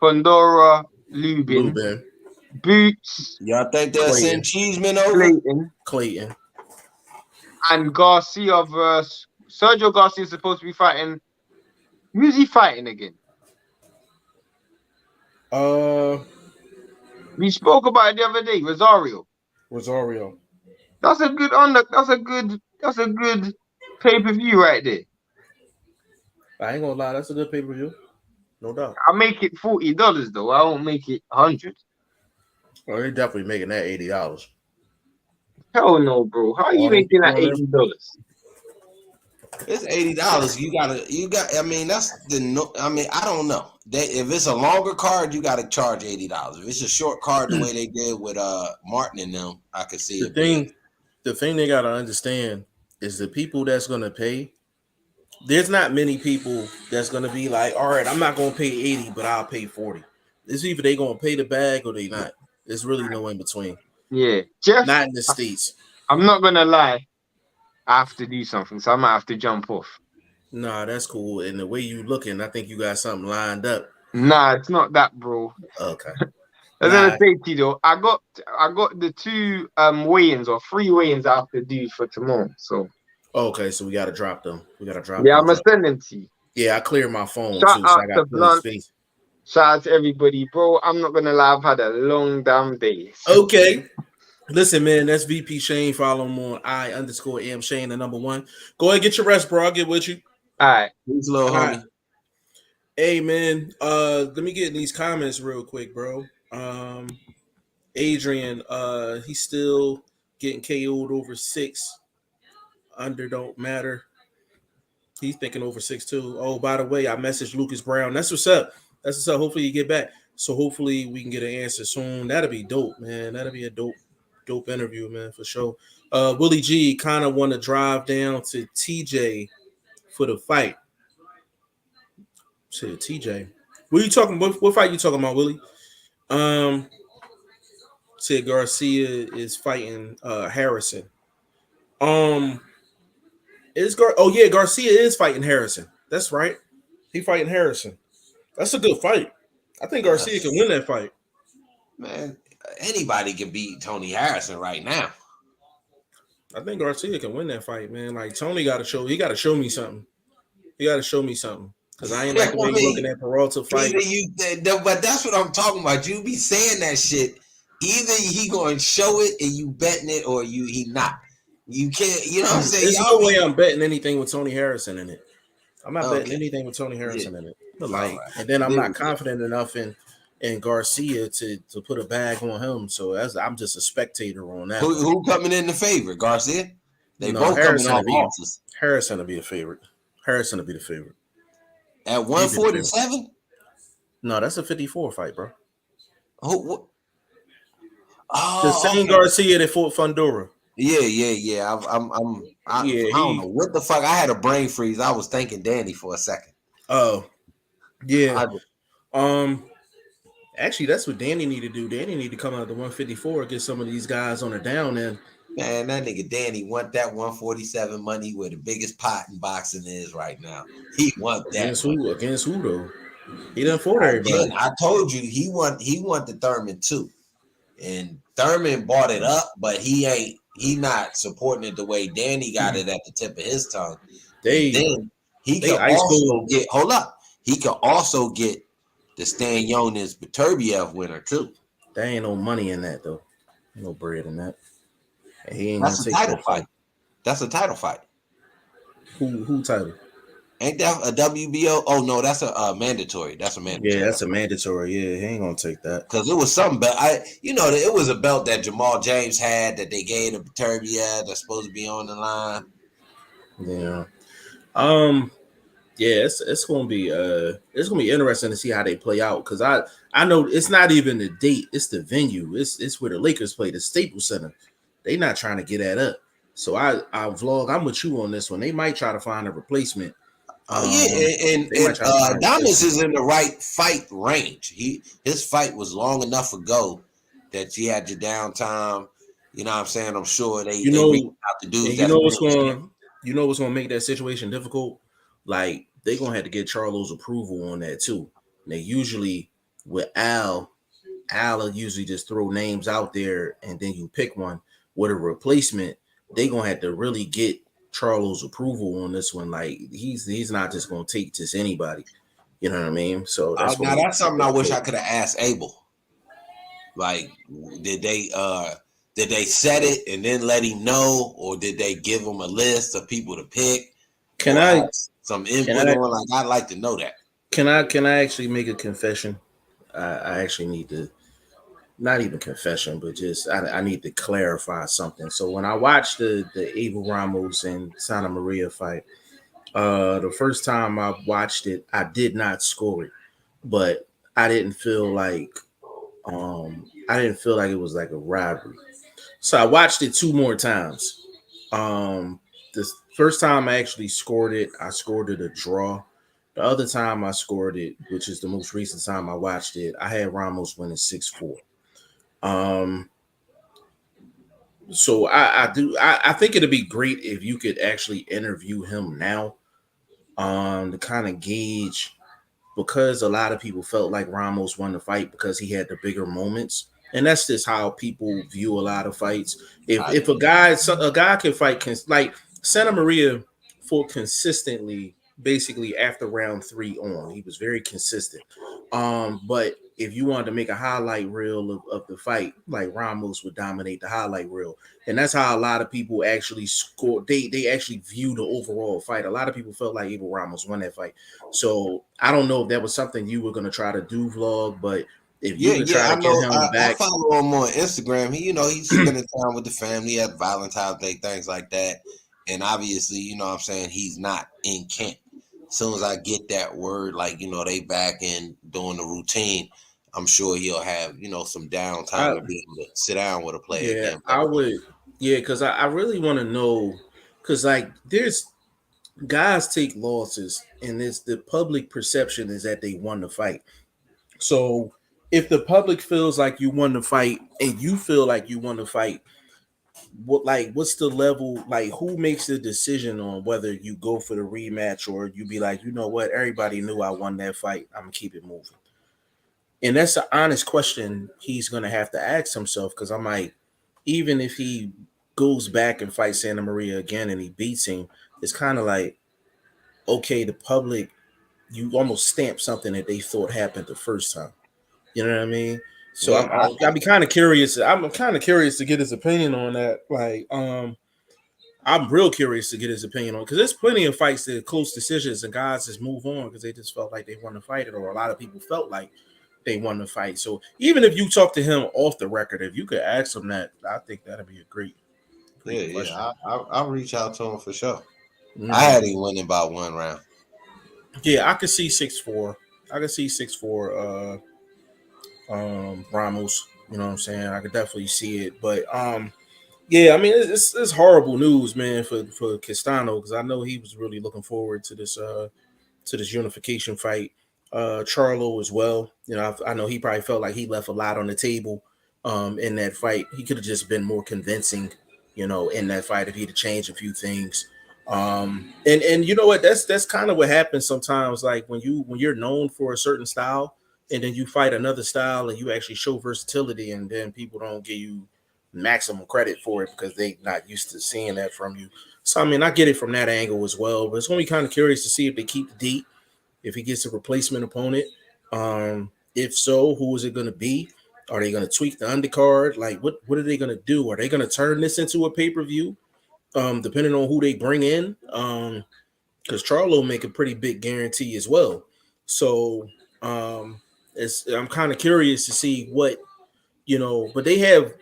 Pandora, Lubin, Boots. Y'all think they'll send Cheeseman over? Clayton. And Garcia versus Sergio Garcia is supposed to be fighting. Who's he fighting again? We spoke about it the other day. Rosario. That's a good pay-per-view right there. I ain't gonna lie, that's a good pay-per-view. No doubt. I make it $40 though. I won't make it $100. Well, they're definitely making that $80. Hell no, bro. How are you making that $80? It's $80. You got. I mean, that's the. I mean, I don't know. If it's a longer card, you got to charge $80. If it's a short card, the way they did with Martin and them, I could see the thing they got to understand is the people that's gonna pay. There's not many people that's gonna be like, all right, I'm not gonna pay 80, but I'll pay 40. It's either they gonna pay the bag or they not. There's really no in between. Yeah, Jeff. Not in the States. I'm not gonna lie. I have to do something, so I might have to jump off. Nah, that's cool. And the way you looking, I think you got something lined up. Nah, it's not that, bro. Okay. I was gonna say to you though, I got the 2 weigh-ins or 3 weigh-ins I have to do for tomorrow. So okay, so we gotta drop them. Yeah, I'm gonna send them to you. Yeah, I cleared my phone Shout too, so I got to space. Shout out to everybody, bro. I'm not gonna lie, I've had a long damn day. Okay. Listen, man, that's VP Shane. Follow him on I_am Shane, the #1. Go ahead and get your rest, bro. I'll get with you. All right. Peace, little homie. Hey, man. Let me get in these comments real quick, bro. Adrian, he's still getting KO'd over 6. Under don't matter. He's thinking over 6 too. Oh, by the way, I messaged Lucas Brown. That's what's up. That's what's up. Hopefully you get back. So hopefully we can get an answer soon. That'll be dope, man. That'll be a dope interview, man, for sure. Willie G kind of want to drive down to TJ for the fight. Say TJ. What are you talking about? What fight you talking about, Willie? Said Garcia is fighting Harrison. Garcia is fighting Harrison. That's right. He fighting Harrison. That's a good fight. I think Garcia can win that fight. Man, anybody can beat Tony Harrison right now. I think Garcia can win that fight, man. Like Tony got to show. He got to show me something. He got to show me something. Because I ain't like the way you looking at Peralta fight. But that's what I'm talking about. You be saying that shit. Either he going to show it and you betting it, or he not. You can't. You know what I'm saying? There's no way I'm betting anything with Tony Harrison in it. I'm not betting anything with Tony Harrison in it. Like, and then I'm not confident enough in Garcia to put a bag on him. So I'm just a spectator on that. Who coming in the favor? Garcia? They both Harrison coming off losses. Harrison will be a favorite. Harrison will be the favorite. At 147? No, that's a 54 fight, bro. What? The same Garcia that fought Fundora. Yeah. I don't know what the fuck. I had a brain freeze. I was thinking Danny for a second. Oh, yeah. Actually, that's what Danny need to do. Danny need to come out of the 154 and get some of these guys on the down end. Man, that nigga Danny want that 147 money where the biggest pot in boxing is right now. He want that. Against who though? He done fought everybody. Again, I told you he want the Thurman too. And Thurman bought it up, but he not supporting it the way Danny got it at the tip of his tongue. He can also get the Stan Jonas Beterbiev winner too. There ain't no money in that though. No bread in that. He ain't That's a title fight. That's a title fight. Who title? Ain't that a WBO? Oh no, that's a mandatory. That's a mandatory. Yeah, that's a mandatory. Yeah, he ain't gonna take that. Because it was something, but it was a belt that Jamal James had that they gave to Beterbiev that's supposed to be on the line. Yeah. Yeah, it's gonna be interesting to see how they play out, because I know it's not even the date, it's the venue. It's where the Lakers play, the Staples Center. They not trying to get that up. So I vlog, I'm with you on this one. They might try to find a replacement. And Adonis is in the right fight range. His fight was long enough ago that you had your downtime. You know what I'm saying? I'm sure they reach out to dudes. You know what's gonna make that situation difficult? Like, they're gonna have to get Charlo's approval on that too. And they usually with Al will usually just throw names out there and then you pick one. With a replacement, they're gonna have to really get Charlo's approval on this one. Like, he's not just gonna take just anybody. You know what I mean? So that's something I wish I could have asked Abel. Like, did they set it and then let him know, or did they give him a list of people to pick? Can I some input on? Like, I'd like to know that. Can I actually make a confession? I actually need to. Not even confession, but just I need to clarify something. So when I watched the Abel Ramos and Santa Maria fight, the first time I watched it, I did not score it, but I didn't feel like it was like a rivalry. So I watched it 2 more times. The first time I actually scored it, I scored it a draw. The other time I scored it, which is the most recent time I watched it, I had Ramos winning 6-4. So I think it'd be great if you could actually interview him now, to kind of gauge, because a lot of people felt like Ramos won the fight because he had the bigger moments, and that's just how people view a lot of fights. If a guy can fight, like Santa Maria fought consistently, basically after round 3 on, he was very consistent. But if you wanted to make a highlight reel of the fight, like, Ramos would dominate the highlight reel. And that's how a lot of people actually score. They actually view the overall fight. A lot of people felt like Abel Ramos won that fight. So I don't know if that was something you were going to try to do, vlog, but If you could try to get him back, I follow him on Instagram. He's spending time with the family at Valentine's Day, things like that. And obviously, he's not in camp. As soon as I get that word, like, they back in doing the routine, I'm sure he'll have, some downtime to be able to sit down with a player again. I would, because I really want to know, because like there's guys take losses, and it's the public perception is that they won the fight. So if the public feels like you won the fight and you feel like you won the fight, what's the level? Like, who makes the decision on whether you go for the rematch or you be like, you know what, everybody knew I won that fight, I'm gonna keep it moving? And that's an honest question he's gonna have to ask himself, because I'm like, even if he goes back and fights Santa Maria again and he beats him, it's kind of like, okay, the public, you almost stamp something that they thought happened the first time. You know what I mean? So I'd be kind of curious. I'm kind of curious to get his opinion on that. Like, I'm real curious to get his opinion on, because there's plenty of fights that are close decisions and guys just move on because they just felt like they won the fight, or a lot of people felt like they won the fight. So even if you talk to him off the record, if you could ask him that, I think that'd be a great question. I'll reach out to him for sure. Mm-hmm. I had him winning by 1 round. Yeah, I could see 6'4". I could see 6'4". Ramos, you know what I'm saying? I could definitely see it, but yeah, I mean, it's horrible news, man, for Castano, because I know he was really looking forward to this unification fight. Charlo as well. I know he probably felt like he left a lot on the table in that fight. He could have just been more convincing, in that fight if he'd have changed a few things. And you know what? That's kind of what happens sometimes. Like when you're known for a certain style, and then you fight another style and you actually show versatility, and then people don't give you maximum credit for it because they're not used to seeing that from you. So I mean, I get it from that angle as well. But it's going to be kind of curious to see if they keep the deep, if he gets a replacement opponent. If so, who is it going to be? Are they going to tweak the undercard? Like, what are they going to do? Are they going to turn this into a pay-per-view? Depending on who they bring in, because Charlo make a pretty big guarantee as well. So I'm kind of curious to see what, but they have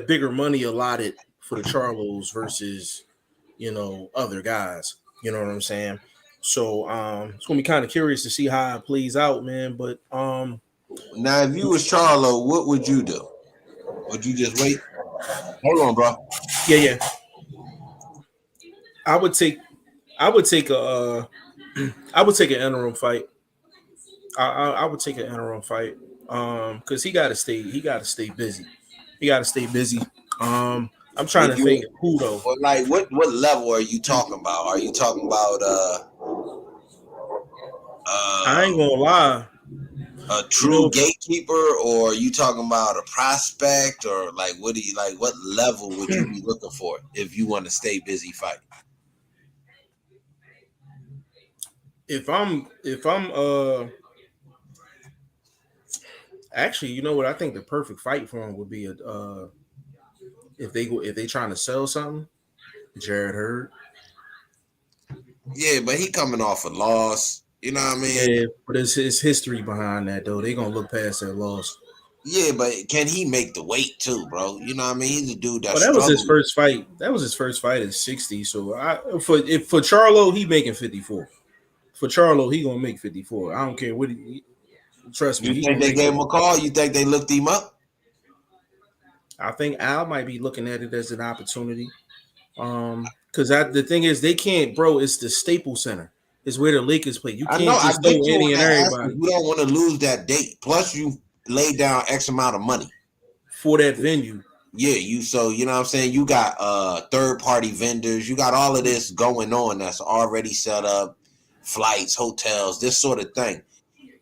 bigger money allotted for the Charlos versus, other guys. You know what I'm saying? So it's gonna be kind of curious to see how it plays out, man. But now if you was Charlo, what would you do? Would you just wait? Hold on, bro. Yeah. I would take an interim fight. I would take an interim fight. Because he gotta stay busy. I'm trying to think who though. Like what level are you talking about? Are you talking about I ain't gonna lie, a true gatekeeper, or are you talking about a prospect, or like what level would you be looking for if you want to stay busy fighting? If I'm actually, you know what, I think the perfect fight for him would be if they trying to sell something, Jared Hurd. Yeah, but he coming off a loss. You know what I mean? Yeah, but it's his history behind that though. They gonna look past that loss. Yeah, but can he make the weight too, bro? You know what I mean? He's a dude that. Well, that was his first fight. That was his first fight at 60. So for Charlo, he making 54. For Charlo, he gonna make 54. I don't care what he. Trust me. You think they gave him a call? You think they looked him up? I think Al might be looking at it as an opportunity. Because the thing is, they can't, bro. It's the Staples Center. It's where the Lakers play. You can't just throw any and everybody. You don't want to lose that date. Plus, you laid down X amount of money for that venue. Yeah, you know what I'm saying? You got third-party vendors. You got all of this going on that's already set up, flights, hotels, this sort of thing.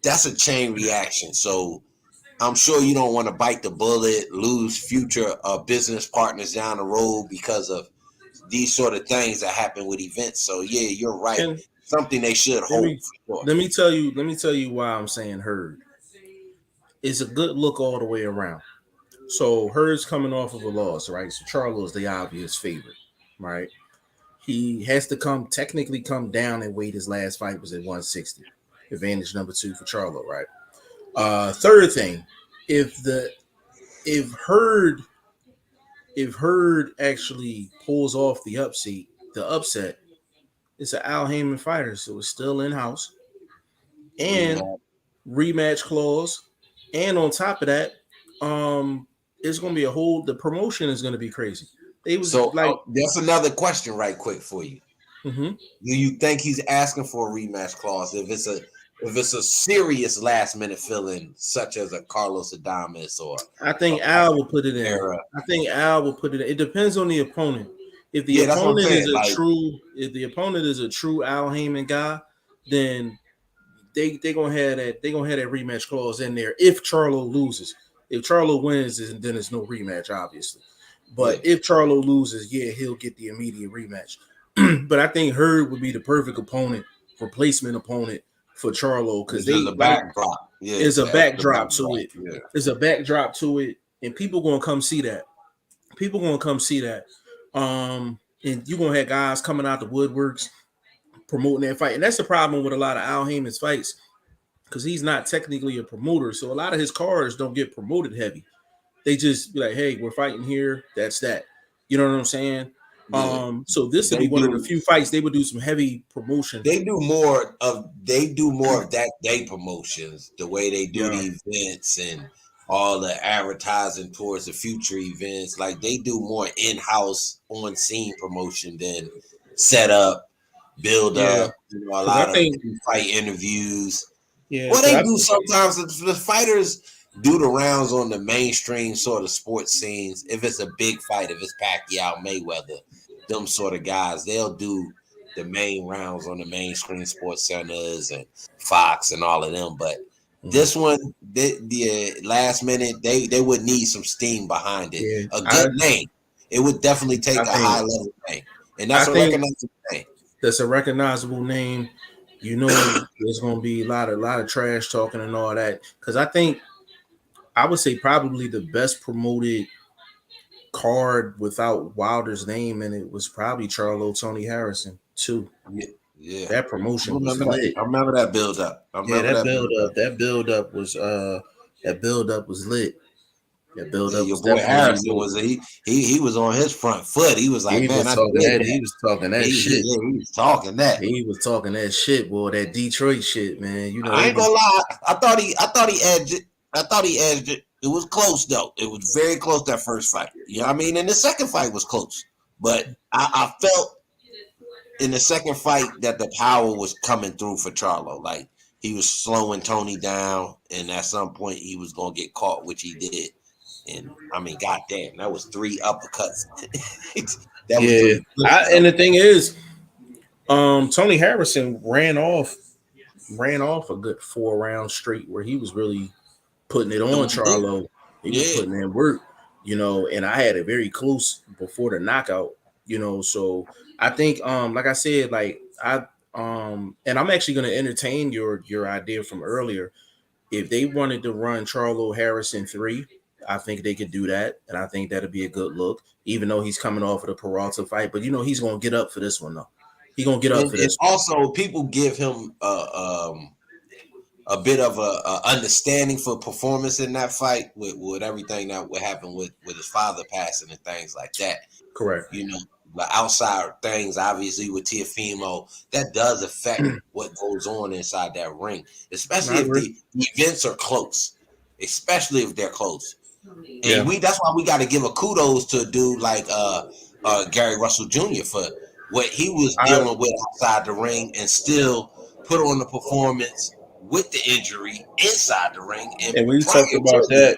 That's a chain reaction. So I'm sure you don't want to bite the bullet, lose future business partners down the road because of these sort of things that happen with events. So yeah, you're right. Something they should hold. Let me tell you why I'm saying Hurd. It's a good look all the way around. So Hurd's coming off of a loss, right? So Charlo is the obvious favorite, right? He has to technically come down in weight. His last fight was at 160. Advantage number 2 for Charlo, right? Third thing, if Hurd actually pulls off the upset, it's an Al Heyman fighter, so it's still in house and rematch clause, and on top of that, it's gonna be the promotion is gonna be crazy. That's another question, right quick for you. Mm-hmm. Do you think he's asking for a rematch clause if it's a serious last minute fill-in, such as a Carlos Adames or? I think Al will put it in. I think Al will put it in. It depends on the opponent. If the opponent is the opponent is a true Al Heyman guy, then they gonna have that rematch clause in there. If Charlo loses, if Charlo wins, then there's no rematch, obviously. But if Charlo loses, he'll get the immediate rematch. But I think Hurd would be the perfect replacement opponent for Charlo, because there's a backdrop. It's a backdrop to it. Yeah. It's a backdrop to it, and people gonna come see that. And you're gonna have guys coming out the woodworks promoting that fight, and that's the problem with a lot of Al Heyman's fights, because he's not technically a promoter, so a lot of his cards don't get promoted heavy. They just be like, "Hey, we're fighting here. That's that." You know what I'm saying? Yeah. So this would be one of the few fights they would do some heavy promotion. They do more of that day promotions, the way they do the events and all the advertising towards the future events. Like, they do more in-house, on-scene promotion than set up, build up. You know, a lot of fight interviews. Yeah, well, they do sometimes. The fighters do the rounds on the mainstream sort of sports scenes. If it's a big fight, if it's Pacquiao, Mayweather, them sort of guys, they'll do the main rounds on the mainstream sports centers and Fox and all of them. But this one, the last minute, they would need some steam behind it. Yeah, a good name. It would definitely take a high level name, and that's a recognizable name. That's a recognizable name. You know, there's going to be a lot of trash talking and all that, because I would say probably the best promoted card without Wilder's name in it was probably Charlo Tony Harrison too. Yeah. That promotion was lit. I remember that build up. That build up was lit. That build up your boy Harrison was he was on his front foot. He was like, he was talking that shit. He was talking that. He was talking that shit, boy. That Detroit shit, man. You know, I ain't gonna lie. I thought he edged it. It was close though. It was very close, that first fight. You know what I mean? And the second fight was close. But I felt in the second fight that the power was coming through for Charlo. Like, he was slowing Tony down, and at some point he was gonna get caught, which he did. And I mean, goddamn, that was 3 uppercuts. And the thing is, Tony Harrison ran off a good 4 rounds straight where he was really putting it on Charlo. He was putting in work, you know, and I had it very close before the knockout, you know. So I think, like I said, like and I'm actually going to entertain your idea from earlier. If they wanted to run Charlo Harrison 3, I think they could do that, and I think that'd be a good look, even though he's coming off of the Peralta fight. But you know, he's gonna get up for this one though. He's gonna get up for this. Also, people give him a bit of a understanding for performance in that fight with everything that would happen with his father passing and things like that. Correct. You know, the outside things, obviously with Teofimo, that does affect what goes on inside that ring, especially if the events are close. Especially if they're close. And that's why we got to give a kudos to a dude like Gary Russell Jr. for what he was dealing with outside the ring and still put on the performance with the injury inside the ring. And we talked about that.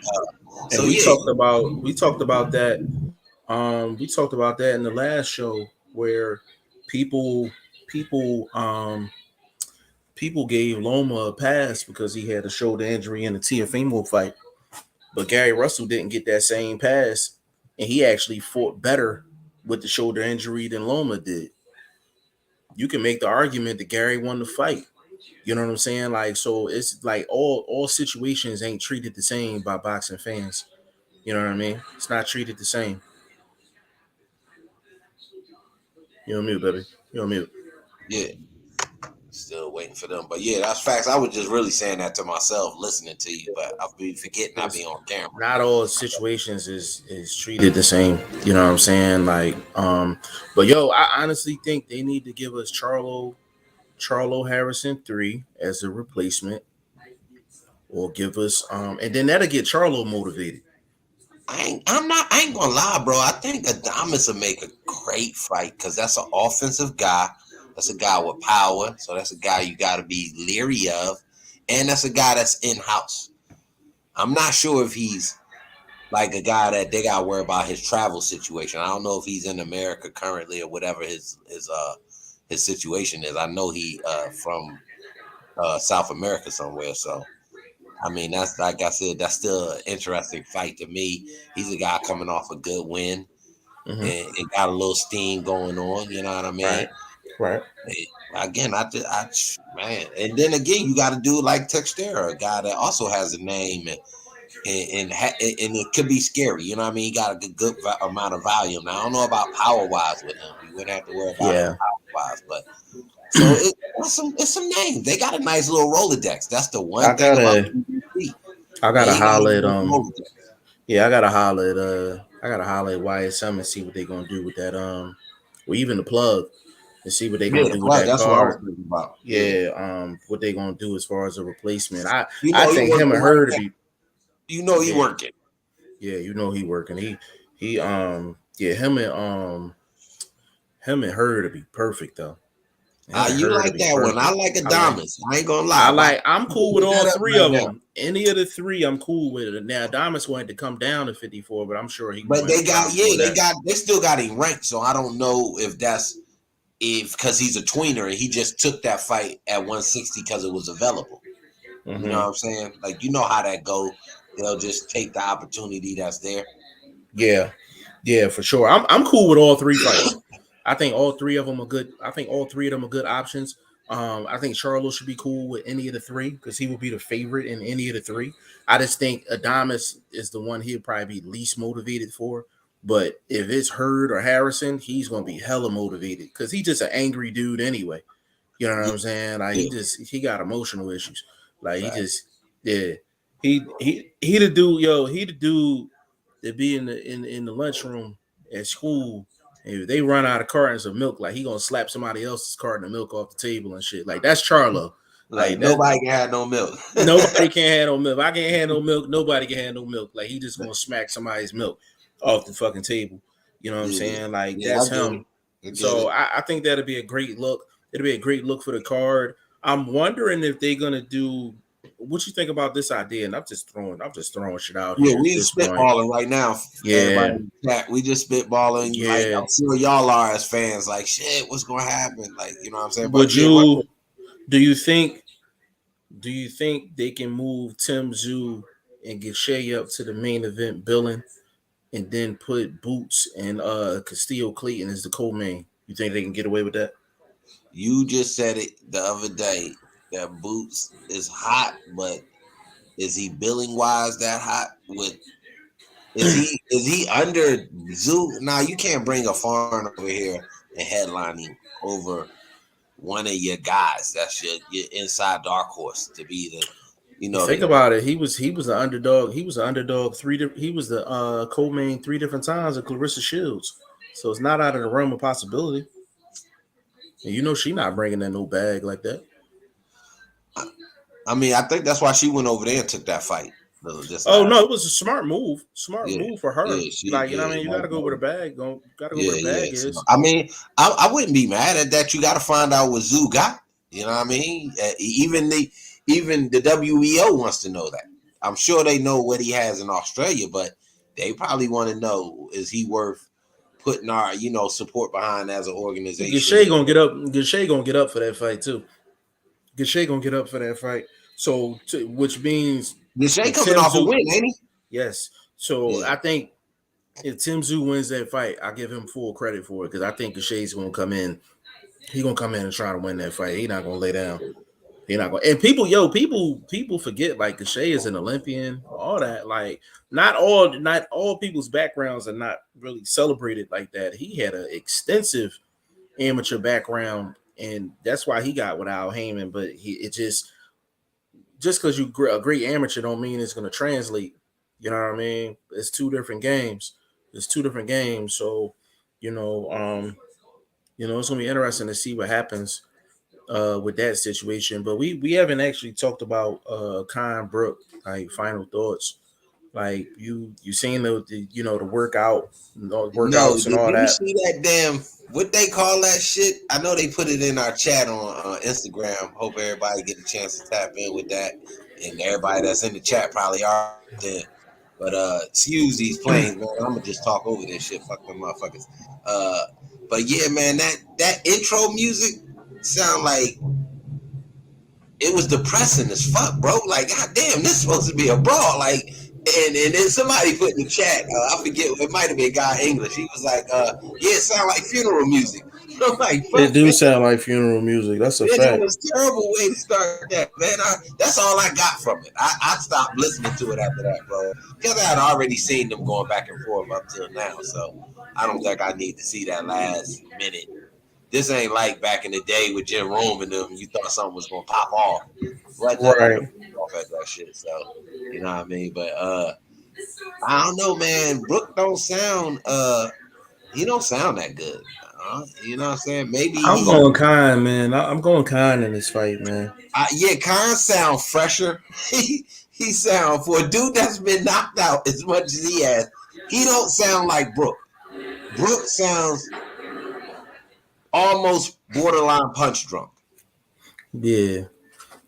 We talked about that. We talked about that in the last show, where people gave Loma a pass because he had a shoulder injury in the Teofimo fight. But Gary Russell didn't get that same pass, and he actually fought better with the shoulder injury than Loma did. You can make the argument that Gary won the fight. You know what I'm saying? Like, so it's like all situations ain't treated the same by boxing fans. You know what I mean? It's not treated the same. You're on mute, baby. You're on mute. Yeah. Still waiting for them. But yeah, that's facts. I was just really saying that to myself, listening to you, but I'll be forgetting I be on camera. Not all situations is treated the same. You know what I'm saying? Like, but yo, I honestly think they need to give us Charlo Harrison 3 as a replacement, or give us and then that'll get Charlo motivated. I ain't gonna lie, bro. I think Adames will make a great fight because that's an offensive guy. That's a guy with power. So that's a guy you got to be leery of. And that's a guy that's in-house. I'm not sure if he's like a guy that they got to worry about his travel situation. I don't know if he's in America currently or whatever his situation is. I know he from South America somewhere. So, I mean, that's like I said, that's still an interesting fight to me. He's a guy coming off a good win and got a little steam going on. You know what I mean? Right. Again, man, and then again, you got to do like Textera, a guy that also has a name, and it could be scary. You know what I mean? He got a good amount of volume. Now I don't know about power wise with him. You wouldn't have to worry about him power wise, but so it's some names. They got a nice little Rolodex. That's the one thing about PBC. I gotta holler at I gotta holler at YSM and see what they're gonna do with that or even the plug. And see what they're gonna do with that that's card. What I was thinking about. Yeah, what they're gonna do as far as a replacement. I think him and her to be. You know he working. Yeah, you know he working. Him and her to be perfect though. You like that one? I like Adames. I ain't gonna lie. I'm cool with all three of them. Any of the three, I'm cool with it. Now Adames wanted to come down to 54, but I'm sure he. But they still got him ranked. So I don't know if that's. Because he's a tweener and he just took that fight at 160 because it was available. You know what I'm saying? Like, you know how that go. They'll just take the opportunity that's there. Yeah, for sure. I'm cool with all three fights. I think all three of them are good. I think all three of them are good options. I think Charlo should be cool with any of the three because he would be the favorite in any of the three. I just think Adames is the one he'd probably be least motivated for. But if it's Hurd or Harrison, he's gonna be hella motivated because he's just an angry dude anyway. You know what I'm saying? Like he got emotional issues. Like he the dude that be in the lunchroom at school. And if they run out of cartons of milk, like he gonna slap somebody else's carton of milk off the table and shit. Like that's Charlo. Like nobody can have no milk. Nobody can have no milk. I can't have no milk. Nobody can have no milk. Like he just gonna smack somebody's milk off the fucking table. You know what I'm saying? Like that's him. So I think that'd be a great look. It'll be a great look for the card. I'm wondering if they're gonna do. What you think about this idea? And I'm just throwing shit out here. Yeah, we just spitballing right now. Yeah, we just spitballing. Yeah, like, I'm sure y'all are as fans. Like, shit, what's gonna happen? Like, you know what I'm saying? But do you think they can move Tim Tszyu and get Shea up to the main event billing, and then put Boots and Castillo Clayton as the co-main? You think they can get away with that? You just said it the other day that Boots is hot, but is he billing wise that hot? Is he under Tszyu? Now you can't bring a foreign over here and headlining over one of your guys. That's your inside dark horse to be the. Think about it. He was the underdog. He was the underdog he was the co-main 3 different times of Clarissa Shields. So it's not out of the realm of possibility. And she not bringing in no bag like that. I mean, I think that's why she went over there and took that fight. No, it was a smart move. Move for her. You know what I mean? You got to go where the bag. Got to go where the bag is. I mean, I wouldn't be mad at that. You got to find out what Tszyu got. You know what I mean? Even the WEO wants to know that. I'm sure they know what he has in Australia, but they probably want to know, is he worth putting our support behind as an organization? Gachet gonna get up. Gachet gonna get up for that fight too. Gachet gonna get up for that fight. So, which means Gachet coming off a win, ain't he? Yes. So I think if Tim Tszyu wins that fight, I give him full credit for it because I think Gachet's gonna come in. He's gonna come in and try to win that fight. He's not gonna lay down. He's not gonna. And people forget like Gachet is an Olympian. All that, like not all people's backgrounds are not really celebrated like that. He had an extensive amateur background and that's why he got without Heyman. But it just because you a great amateur don't mean it's going to translate. You know what I mean? It's two different games. So, it's going to be interesting to see what happens with that situation. But we haven't actually talked about Khan Brook, like final thoughts. Like you seen the workouts and all did you that. see that damn what they call that shit? I know they put it in our chat on Instagram. Hope everybody get a chance to tap in with that, and everybody that's in the chat probably are did. But excuse these planes, man. I'm gonna just talk over this shit. Fuck them motherfuckers. But yeah, man, that intro music sound like it was depressing as fuck, bro. Like, goddamn, this is supposed to be a brawl. Like, and then somebody put in the chat, I forget, it might have been Guy English. He was like, yeah, it sound like funeral music. I'm like, fuck, it do sound like funeral music. That's a fact. It was a terrible way to start that, man. That's all I got from it. I stopped listening to it after that, bro. Because I had already seen them going back and forth up till now. So I don't think I need to see that last minute. This ain't like back in the day with Jim Rome and them. You thought something was gonna pop off, right? Off at that shit. So you know what I mean. But I don't know, man. Brook don't sound. He don't sound that good. You know what I'm saying? Maybe I'm going Khan, man. I'm going Khan in this fight, man. Yeah, Khan sound fresher. He sound for a dude that's been knocked out as much as he has. He don't sound like Brook. Brook sounds almost borderline punch drunk. Yeah.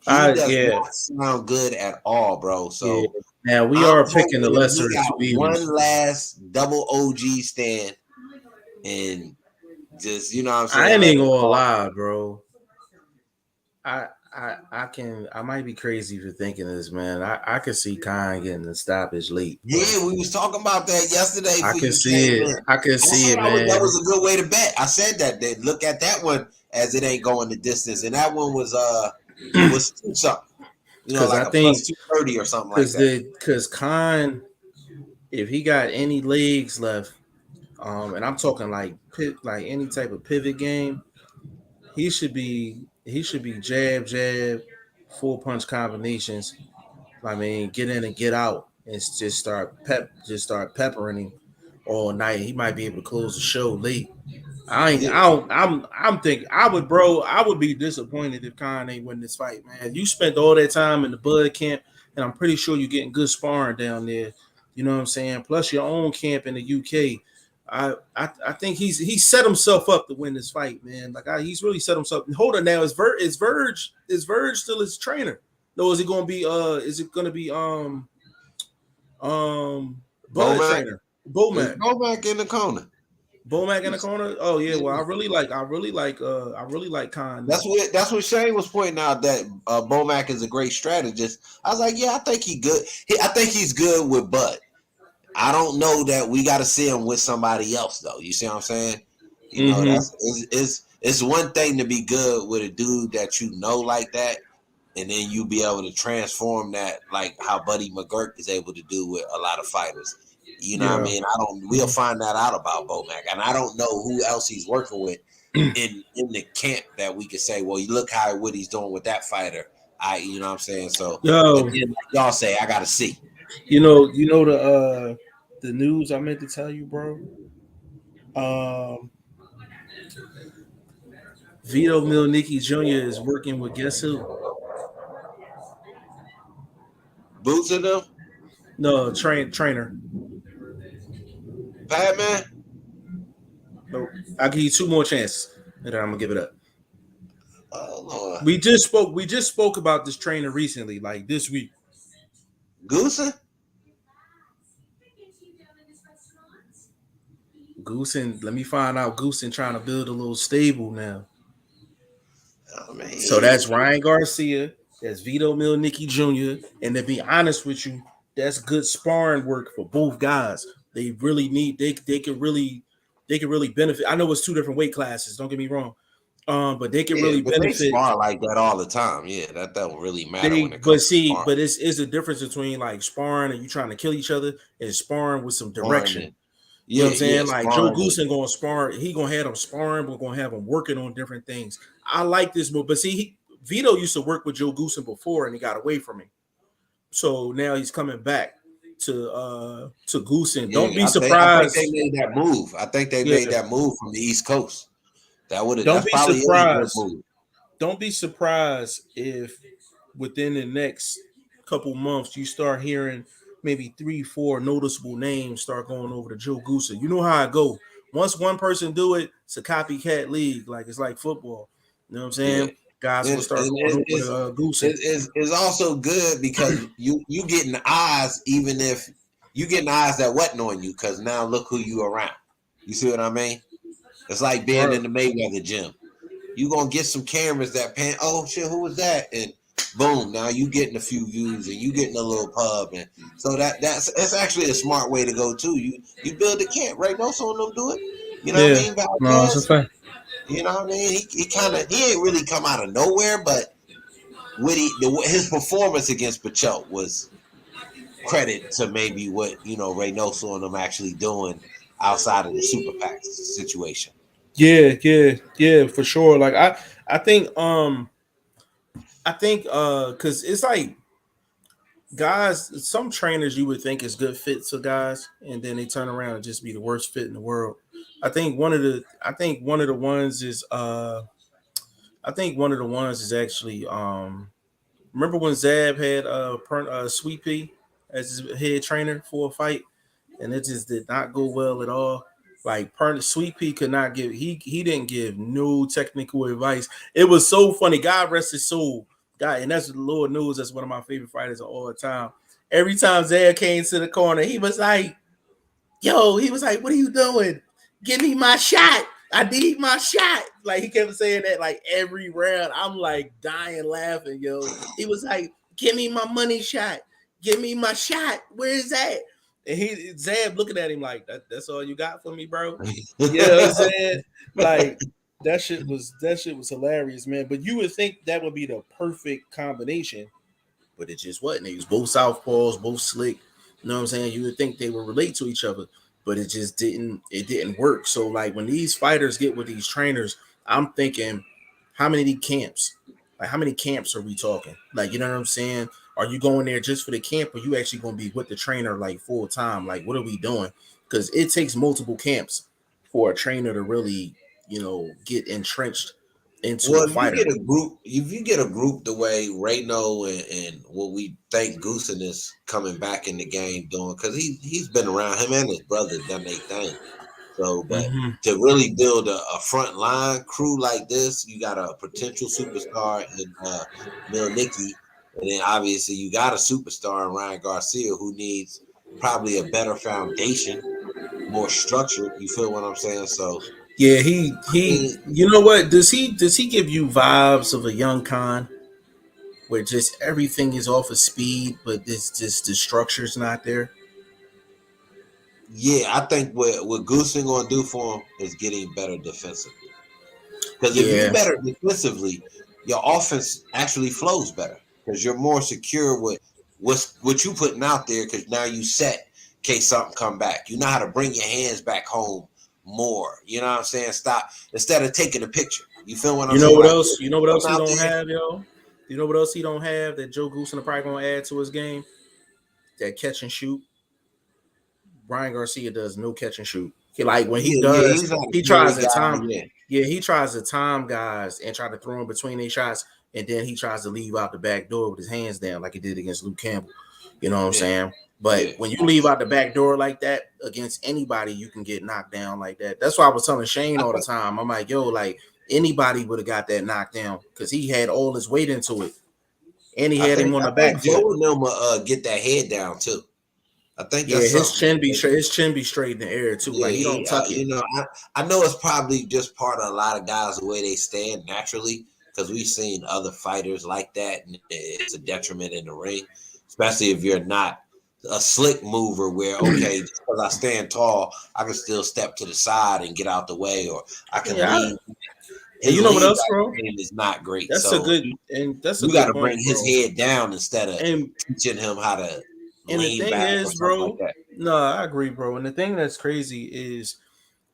He does not sound good at all, bro. So now we are picking the lesser one last double OG stand, and just you know what I'm saying. I ain't even gonna lie, bro. I might be crazy for thinking this, man. I could see Khan getting the stoppage late. Yeah, we was talking about that yesterday. I can see it. I can see it, man. That was a good way to bet. I said that. They look at that one as it ain't going the distance, and that one was something. You know, like I think +230 or something like that. Because Khan, if he got any legs left, and I'm talking like any type of pivot game, he should be jab, full punch combinations. I mean, get in and get out, and just start peppering him all night. He might be able to close the show late. I'm thinking I would be disappointed if Khan ain't win this fight, man. You spent all that time in the Bud camp, and I'm pretty sure you're getting good sparring down there. You know what I'm saying? Plus your own camp in the UK. I think he set himself up to win this fight, man. Like he's really set himself. Hold on now, is Verge still his trainer? No, is it going to be Bud trainer? Bomac in the corner. Bomac in the corner. Oh yeah, well I really like Khan. That's what Shane was pointing out, that Bomac is a great strategist. I was like, yeah, I think he's good. I think he's good with Bud. I don't know that we got to see him with somebody else though. You see what I'm saying? You know, it's one thing to be good with a dude that you know like that, and then you be able to transform that like how Buddy McGurk is able to do with a lot of fighters. You know what I mean? We'll find that out about Bomac, and I don't know who else he's working with in the camp that we could say, well, you look what he's doing with that fighter. You know what I'm saying? So like y'all say, I gotta see. You know the news I meant to tell you, bro. Vito Milnicki Jr. is working with guess who? Boots in them? No, trainer. Batman? No, I'll give you 2 more chances, and then I'm gonna give it up. Oh Lord. We just spoke about this trainer recently, like this week. Goosen, let me find out. Goosen trying to build a little stable now. Oh, man. So that's Ryan Garcia, that's Vito Milnicki Jr., and to be honest with you, that's good sparring work for both guys. They really need they could really benefit. I know it's 2 different weight classes. Don't get me wrong, but they can really benefit. They spar like that all the time. Yeah, that don't really matter when it comes to sparring. But it's a difference between like sparring and you trying to kill each other and sparring with some direction. You know what I'm saying? Like Joe Goosen gonna spar, he gonna have them sparring, we're gonna have them working on different things. I like this move. But see, Vito used to work with Joe Goosen before, and he got away from him. So now he's coming back to Goosen. Don't be surprised. I think they made that move. I think they made that move from the East Coast. That's probably a good move. Don't be surprised if within the next couple months you start hearing maybe 3-4 noticeable names start going over to Joe Goosen. You know how I go. Once one person do it, it's a copycat league. Like it's like football. You know what I'm saying? Yeah. Guys will start going over to Goosen. It's also good because you getting eyes, even if you getting eyes that wasn't on you, because now look who you around. You see what I mean? It's like being in the Mayweather gym. You gonna get some cameras that pan. Oh shit, who was that? And boom, now you getting a few views and you getting a little pub, and so that's actually a smart way to go too. You build a camp, right? Most of them do it. You know what I mean? No, it's a fact. You know what I mean? He ain't really come out of nowhere, but his performance against Pacho was credit to maybe what Reynoso and them actually doing outside of the Super PAC situation. Yeah, for sure. Like I think because it's like guys, some trainers you would think is good fits for guys, and then they turn around and just be the worst fit in the world. I think one of the ones is actually remember when Zab had Sweet Pea as his head trainer for a fight, and it just did not go well at all. Like Sweet Pea could not give he didn't give no technical advice. It was so funny. God rest his soul. God, and that's the Lord knows that's one of my favorite fighters of all time. Every time Zab came to the corner, he was like, what are you doing? Give me my shot. I need my shot. Like he kept saying that like every round. I'm like dying laughing, yo. He was like, give me my money shot. Give me my shot. Where is that? And Zab looking at him like, that's all you got for me, bro. You know what I'm saying? Like that shit was hilarious, man. But you would think that would be the perfect combination, but it just wasn't. They was both southpaws, both slick. You know what I'm saying? You would think they would relate to each other, but it just didn't. It didn't work. So like when these fighters get with these trainers, I'm thinking, how many camps? Like how many camps are we talking? Like you know what I'm saying? Are you going there just for the camp, or you actually going to be with the trainer like full time? Like what are we doing? Because it takes multiple camps for a trainer to really, get entrenched into a fighter. If you get a group the way Reyno and what we think Goosen is coming back in the game doing, because he's been around, him and his brother done their thing. So, but to really build a front line crew like this, you got a potential superstar in Milnicki, and then obviously you got a superstar in Ryan Garcia who needs probably a better foundation, more structured. You feel what I'm saying? So yeah, he you know what? Does he give you vibes of a young Khan where just everything is off of speed, but it's just the structure's not there? Yeah, I think what Goosen gonna do for him is getting better defensively. Because if you're better defensively, your offense actually flows better because you're more secure with what you putting out there. Because now you set in case something come back. You know how to bring your hands back home more. You know what I'm saying? Stop instead of taking a picture. You feel what I'm saying? You know what else? You know what else he don't have, yo? You know what else he don't have that Joe Goosen probably gonna add to his game? That catch and shoot. Brian Garcia does no catch and shoot. He tries to time. Yeah, he tries to time guys and try to throw in between their shots, and then he tries to leave out the back door with his hands down like he did against Luke Campbell. You know what I'm saying? But when you leave out the back door like that against anybody, you can get knocked down like that. That's why I was telling Shane all the time. I'm like, yo, like anybody would have got that knocked down because he had all his weight into it, and he had him on the back. Joe and them get that head down too. I think that's his chin be straight in the air too. Yeah, like he don't tuck it. I know it's probably just part of a lot of guys the way they stand naturally because we've seen other fighters like that, and it's a detriment in the ring, especially if you're not a slick mover where okay, just because I stand tall, I can still step to the side and get out the way, or I can leave. And you know what else, bro? Is not great. That's so a good, and that's a you got to bring his head down instead of teaching him how to. And the thing is, bro, no, I agree, bro. And the thing that's crazy is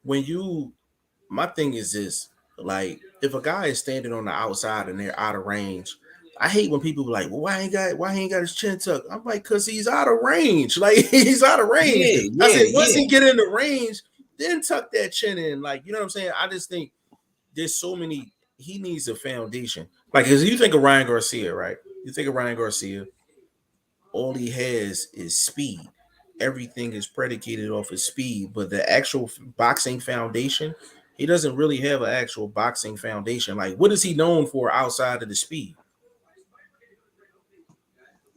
my thing is this. Like, if a guy is standing on the outside and they're out of range, I hate when people be like, well, why he ain't got his chin tucked? I'm like, cause he's out of range. Like, he's out of range. I said, once he get into range, then tuck that chin in. Like, you know what I'm saying? I just think there's so many. He needs a foundation. Like, cause you think of Ryan Garcia, right? You think of Ryan Garcia. All he has is speed. Everything is predicated off his speed, but the actual boxing foundation, he doesn't really have an actual boxing foundation. Like, what is he known for outside of the speed?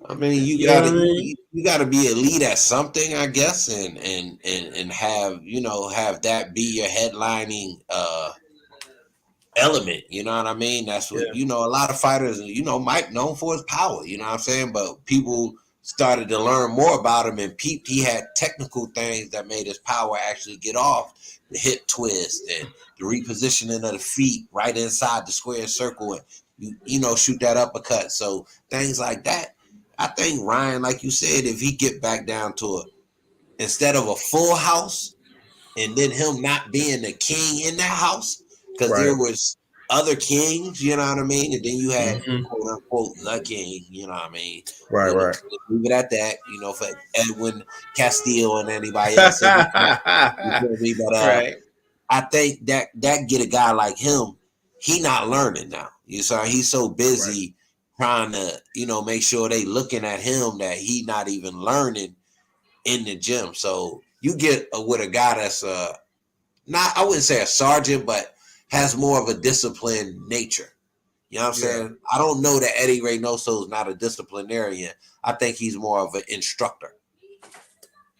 I mean, you gotta be elite at something, I guess, and have have that be your headlining element. You know what I mean? That's what a lot of fighters. Mike known for his power. You know what I'm saying? But people started to learn more about him and peeped. He had technical things that made his power actually get off. The hip twist and the repositioning of the feet right inside the square circle, and shoot that uppercut. So things like that. I think Ryan, like you said, if he get back down to instead of a full house, and then him not being the king in that house, because there was other kings, you know what I mean? And then you had quote unquote the king, you know what I mean? Right. Leave it at that, for Edwin Castillo and anybody else. But I think that get a guy like him, he not learning now. He's so busy trying to, make sure they looking at him that he not even learning in the gym. So you get with a guy that's not, I wouldn't say a sergeant, but has more of a disciplined nature. You know what I'm saying? I don't know that Eddie Reynoso is not a disciplinarian. I think he's more of an instructor.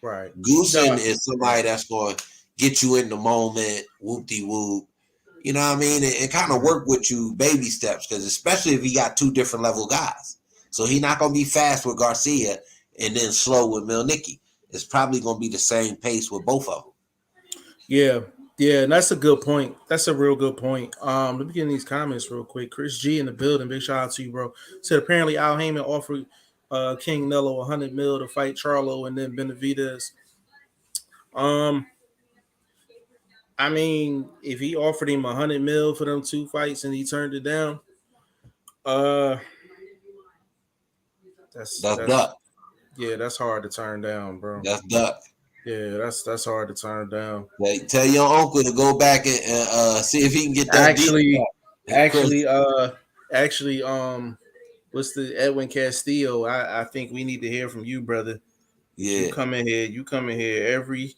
Right. Goosen is somebody that's going to get you in the moment, whoop-de-whoop. You know what I mean? And kind of work with you baby steps, because especially if he got two different level guys. So he's not going to be fast with Garcia and then slow with Milnicki. It's probably going to be the same pace with both of them. Yeah, and that's a good point. That's a real good point. Let me get in these comments real quick. Chris G in the building. Big shout out to you, bro. Said apparently Al Heyman offered King Nello $100 million to fight Charlo and then Benavidez. I mean, if he offered him $100 million for them two fights and he turned it down, that's duck. Yeah, that's hard to turn down, bro. That's duck. Yeah, that's hard to turn down. Hey, tell your uncle to go back and see if he can get that. Actually, what's the Edwin Castillo? I think we need to hear from you, brother. Yeah, you come in here every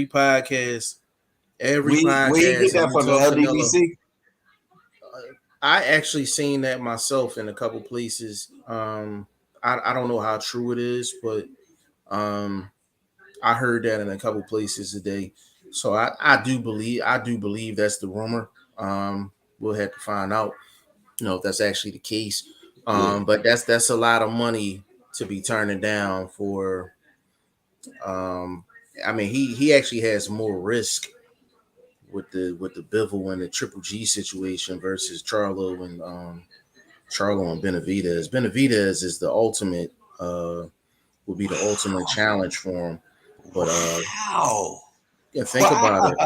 podcast. Every podcast. Where you get that from, the LDBC? I actually seen that myself in a couple places. I don't know how true it is, but I heard that in a couple places today. So I do believe that's the rumor. We'll have to find out, if that's actually the case. But that's a lot of money to be turning down for. I mean, he actually has more risk with the Bivol and the Triple G situation versus Charlo and Benavidez. Benavidez is the ultimate would be the ultimate challenge for him. But think about it.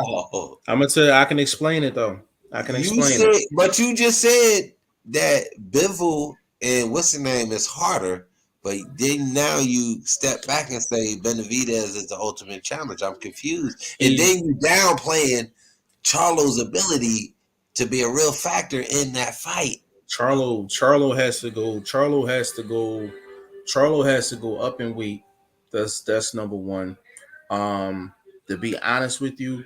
I'm gonna tell you, I can explain it though. I can explain it. But you just said that Bivol and what's the name is harder. But then now you step back and say Benavidez is the ultimate challenge. I'm confused. And then you downplaying Charlo's ability to be a real factor in that fight. Charlo has to go. Charlo has to go up in weight. That's number one. To be honest with you,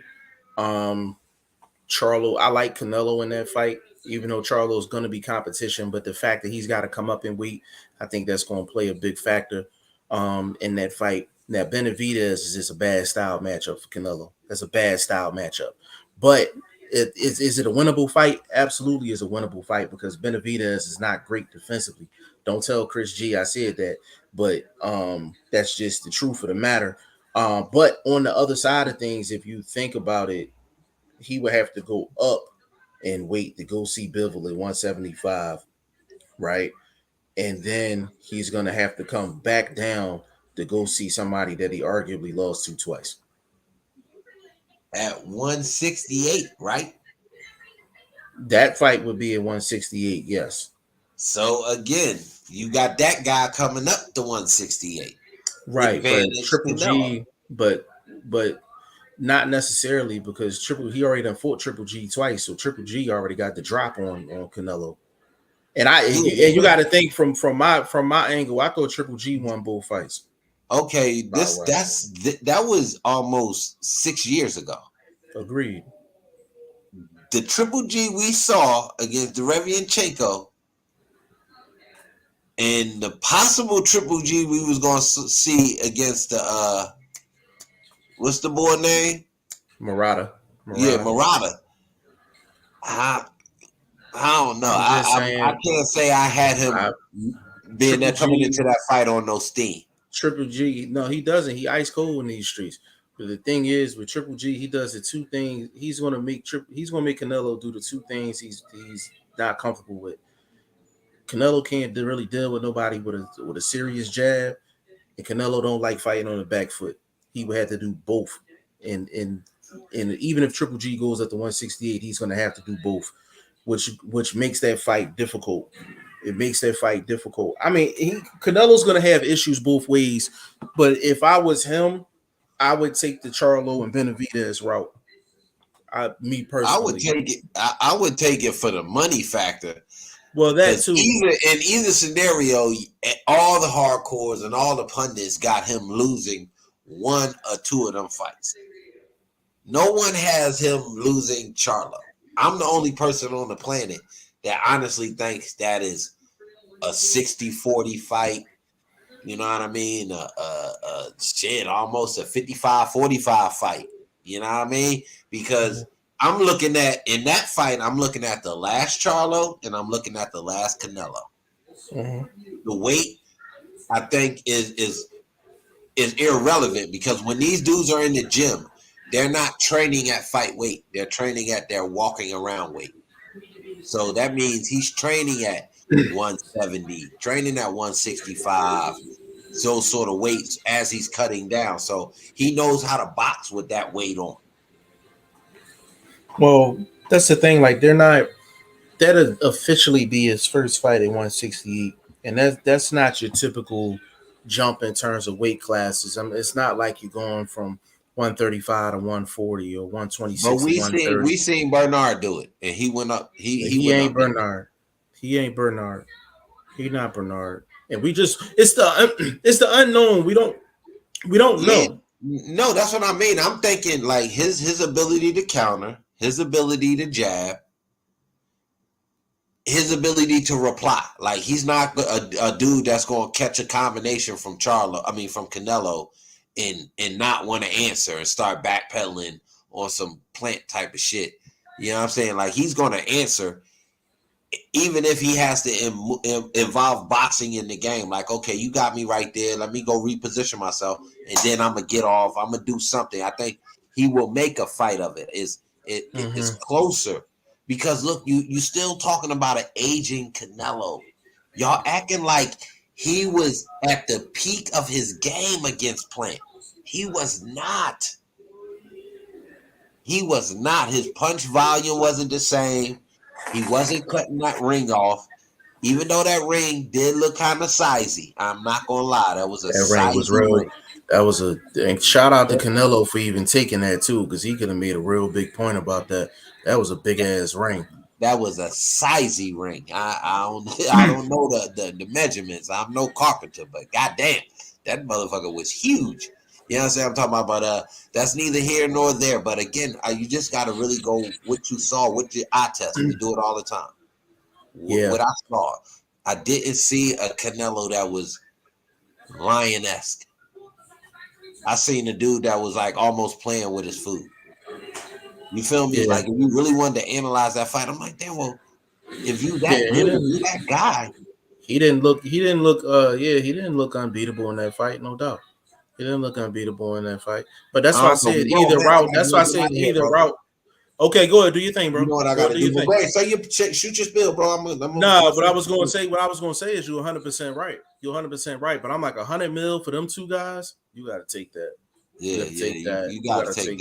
Charlo, I like Canelo in that fight, even though Charlo is going to be competition. But the fact that he's got to come up in weight, I think that's going to play a big factor in that fight. Now, Benavidez is just a bad style matchup for Canelo. That's a bad style matchup. But is it a winnable fight? Absolutely is a winnable fight because Benavidez is not great defensively. Don't tell Chris G I said that, but that's just the truth of the matter. But on the other side of things, if you think about it, he would have to go up and wait to go see Bivol at 175, right? And then he's going to have to come back down to go see somebody that he arguably lost to twice. At 168, right? That fight would be at 168. Yes. So again, you got that guy coming up to 168. Right, but Triple Canelo. G, but not necessarily, because he already done fought Triple G twice, so Triple G already got the drop on Canelo. And you got to think from my angle, I thought Triple G won both fights. Okay, that was almost 6 years ago. Agreed. The Triple G we saw against Derevianchenko and the possible Triple G we was going to see against the what's the boy name? Murata. Yeah, Murata. I don't know. I can't say I had him being there coming into that fight on no steam. Triple G, no, he doesn't. He ice cold in these streets. But the thing is, with Triple G, he does the two things. He's gonna make Canelo do the two things he's not comfortable with. Canelo can't really deal with nobody with a serious jab, and Canelo don't like fighting on the back foot. He would have to do both, and even if Triple G goes up to 168, he's gonna have to do both, which makes that fight difficult. It makes that fight difficult. I mean, Canelo's gonna have issues both ways, but if I was him, I would take the Charlo and Benavidez route. Me personally, I would take it for the money factor. Well, that too. In either scenario, all the hardcores and all the pundits got him losing one or two of them fights. No one has him losing Charlo. I'm the only person on the planet that honestly thinks that is a 60-40 fight. You know what I mean? Almost a 55-45 fight. You know what I mean? Because I'm looking at, in that fight, I'm looking at the last Charlo and I'm looking at the last Canelo. Mm-hmm. The weight, I think, is irrelevant, because when these dudes are in the gym, they're not training at fight weight. They're training at their walking around weight. So that means he's training at 170, training at 165, those sort of weights as he's cutting down. So he knows how to box with that weight on. Well, that's the thing. Like, that'd officially be his first fight at 168, and that's not your typical jump in terms of weight classes. I mean, it's not like you're going from 135 to 140 or 126 to 130. We seen Bernard do it, and he went up. He ain't up Bernard. He ain't Bernard. He not Bernard. And it's the unknown. We don't know. No, that's what I mean. I'm thinking like his ability to counter, his ability to jab, his ability to reply. Like, he's not a dude that's going to catch a combination from Canelo and not want to answer and start backpedaling on some plant type of shit. You know what I'm saying? Like, he's going to answer even if he has to involve boxing in the game. Like, okay, you got me right there. Let me go reposition myself, and then I'm going to get off. I'm going to do something. I think he will make a fight of it. It's closer. Because look, you still talking about an aging Canelo. Y'all acting like he was at the peak of his game against Plant. He was not. He was not. His punch volume wasn't the same. He wasn't cutting that ring off. Even though that ring did look kind of sizey. I'm not gonna lie. That was a ring was real. Ring. That was and shout out to Canelo for even taking that too, because he could have made a real big point about that. That was a big ass ring. That was a sizey ring. I don't know the measurements. I'm no carpenter, but goddamn, that motherfucker was huge. You know what I'm saying? I'm talking about, but that's neither here nor there. But again, you just got to really go what you saw, what your eye test. We do it all the time. Yeah. What I saw, I didn't see a Canelo that was lion-esque. I seen a dude that was like almost playing with his food. You feel me? Yeah. Like, if you really wanted to analyze that fight, I'm like, damn, well, if you that guy. He didn't look unbeatable in that fight, no doubt. He didn't look unbeatable in that fight. But that's why I said either route. That's why I said either route. Okay, go ahead. Do your thing, bro. You know what I got to do? Great. So you shoot your spill, bro. What I was going to say is you're 100% right. You're 100% right. But I'm like, $100 million for them two guys. You got to take that. Yeah, you got to take that. You got to take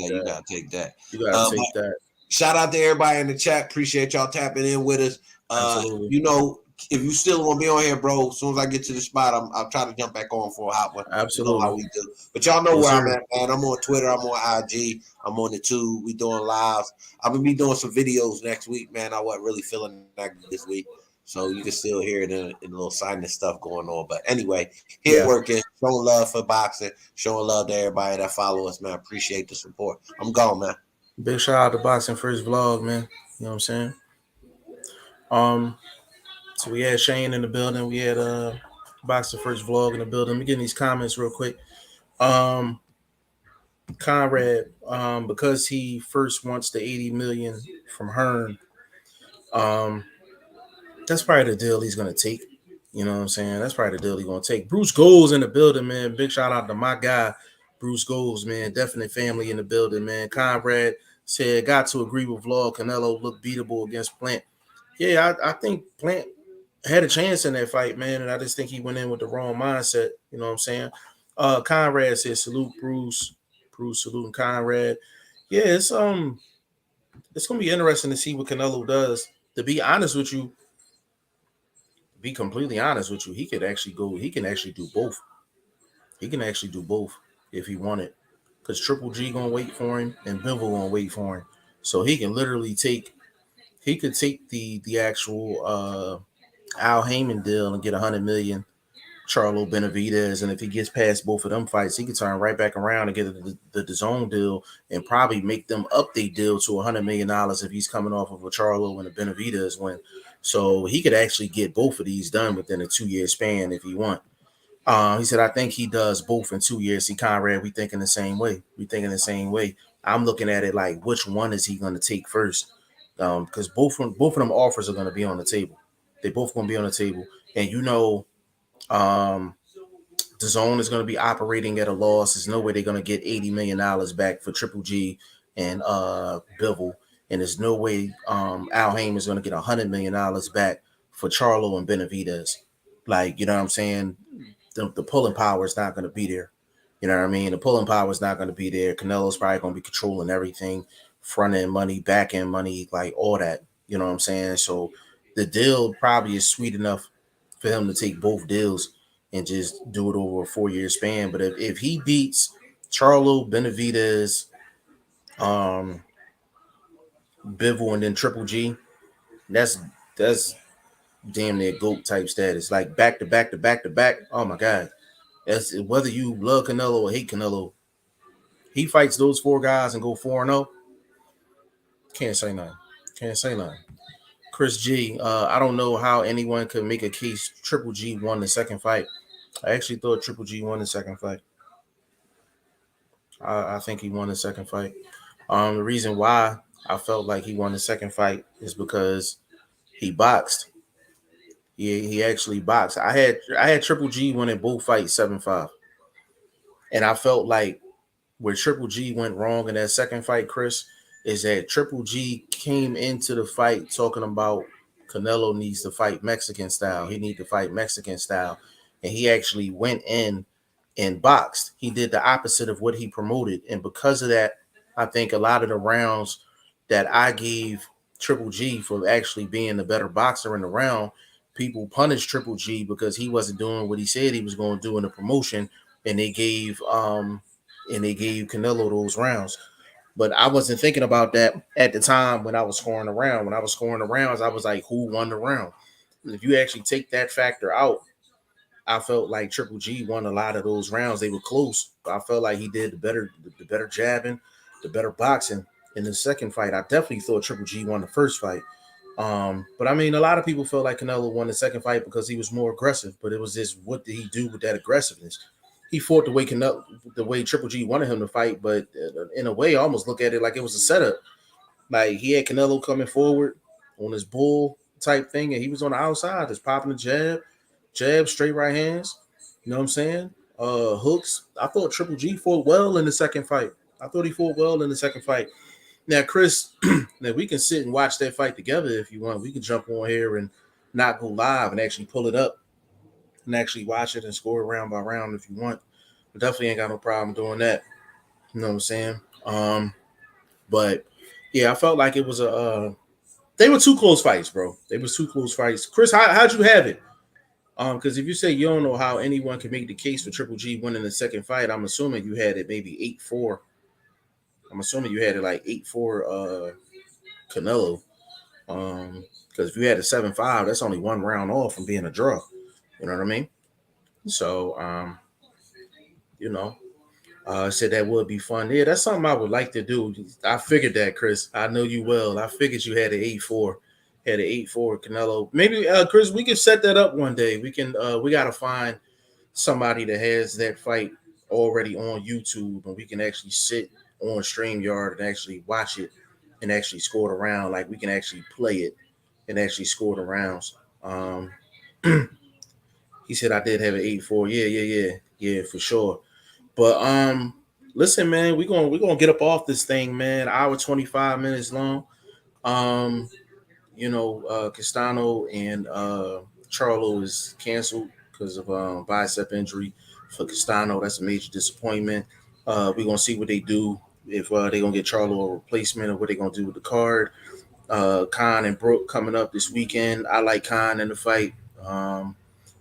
that. You got to take that. Shout out to everybody in the chat. Appreciate y'all tapping in with us. Absolutely. You know, if you still want to be on here, bro, as soon as I get to the spot, I'll try to jump back on for a hot one. Absolutely. You know how we do. But y'all know where I'm at, man. I'm on Twitter. I'm on IG. I'm on the tube. We doing lives. I'm going to be doing some videos next week, man. I wasn't really feeling that this week. So you can still hear it in a little sinus stuff going on. But anyway, here working, showing love for boxing, showing love to everybody that follow us, man. Appreciate the support. I'm gone, man. Big shout out to Boxing First Vlog, man. You know what I'm saying? So we had Shane in the building. We had Boxing First Vlog in the building. Let me get in these comments real quick. Conrad, because he first wants the 80 million from Hearn, that's probably the deal he's gonna take. You know what I'm saying? That's probably the deal he's gonna take. Bruce Goals in the building, man. Big shout out to my guy, Bruce Goals, man. Definite family in the building, man. Conrad said, got to agree with Vlog. Canelo looked beatable against Plant. Yeah, I think Plant had a chance in that fight, man, and I just think he went in with the wrong mindset. You know what I'm saying? Conrad said, salute Bruce. Bruce saluting Conrad. Yeah, it's gonna be interesting to see what Canelo does. To be honest with you, be completely honest with you, he can actually do both. He can actually do both if he wanted. Because Triple G gonna wait for him and Bivol gonna wait for him. So he can literally take the actual Al Heyman deal and get 100 million, Charlo Benavidez, and if he gets past both of them fights, he can turn right back around and get the DAZN deal and probably make them up their deal to $100 million if he's coming off of a Charlo and a Benavidez win. So he could actually get both of these done within a 2-year span if he want. He said, I think he does both in 2 years. See, Conrad, we thinking the same way. I'm looking at it like, which one is he going to take first? Because both of them offers are going to be on the table. They both going to be on the table. And DAZN is going to be operating at a loss. There's no way they're going to get $80 million back for Triple G and Bivol. And there's no way Al Heyman is going to get $100 million back for Charlo and Benavidez. Like, you know what I'm saying? The pulling power is not going to be there. You know what I mean? The pulling power is not going to be there. Canelo's probably going to be controlling everything, front end money, back end money, like all that. You know what I'm saying? So the deal probably is sweet enough for him to take both deals and just do it over a 4-year span. But if he beats Charlo, Benavidez, Bivol, and then Triple G, that's damn near GOAT type status. Like back to back to back to back. Oh my God. That's whether you love Canelo or hate Canelo. He fights those 4 guys and go 4-0. Can't say nothing. Chris G, I don't know how anyone could make a case Triple G won the second fight. I actually thought Triple G won the second fight. I think he won the second fight. The reason why I felt like he won the second fight is because he boxed. He actually boxed. I had Triple G winning both fights 7-5. And I felt like where Triple G went wrong in that second fight, Chris, is that Triple G came into the fight talking about Canelo needs to fight Mexican style. He needs to fight Mexican style. And he actually went in and boxed. He did the opposite of what he promoted. And because of that, I think a lot of the rounds that I gave Triple G for actually being the better boxer in the round, people punished Triple G because he wasn't doing what he said he was going to do in the promotion. And they gave Canelo those rounds. But I wasn't thinking about that at the time when I was scoring the round. When I was scoring the rounds, I was like, who won the round? If you actually take that factor out, I felt like Triple G won a lot of those rounds. They were close. I felt like he did the better jabbing, the better boxing in the second fight. I definitely thought Triple G won the first fight. But I mean, a lot of people felt like Canelo won the second fight because he was more aggressive. But it was just, what did he do with that aggressiveness? He fought the way Triple G wanted him to fight, but in a way, I almost look at it like it was a setup. Like he had Canelo coming forward on his bull type thing, and he was on the outside, just popping the jab, straight right hands. You know what I'm saying? Hooks. I thought Triple G fought well in the second fight. Now, Chris, now we can sit and watch that fight together if you want. We can jump on here and not go live and actually pull it up and actually watch it and score it round by round if you want. But definitely ain't got no problem doing that. You know what I'm saying? But Yeah, I felt like it was they were two close fights, bro. They was two close fights. Chris, how'd you have it? Because if you say you don't know how anyone can make the case for Triple G winning the second fight, I'm assuming you had it maybe 8-4. I'm assuming you had it like 8-4 Canelo. Because if you had a 7-5, that's only one round off from being a draw. You know what I mean? So you know, said that would be fun. Yeah, that's something I would like to do. I figured that, Chris. I know you well. I figured you had an 8-4. Had an 8-4 Canelo. Maybe Chris, we can set that up one day. We can we gotta find somebody that has that fight already on YouTube, and we can actually sit on StreamYard and actually watch it and actually score the round. Like we can actually play it and actually score the rounds. He said I did have an 8-4. Yeah, for sure. But listen, man, we're gonna get up off this thing, man. Hour 25 minutes long. Um, Castano and Charlo is canceled because of bicep injury for Castano. That's a major disappointment. We're gonna see what they do if they're gonna get Charlo a replacement or what they're gonna do with the card. Khan and Brook coming up this weekend. I like Khan in the fight.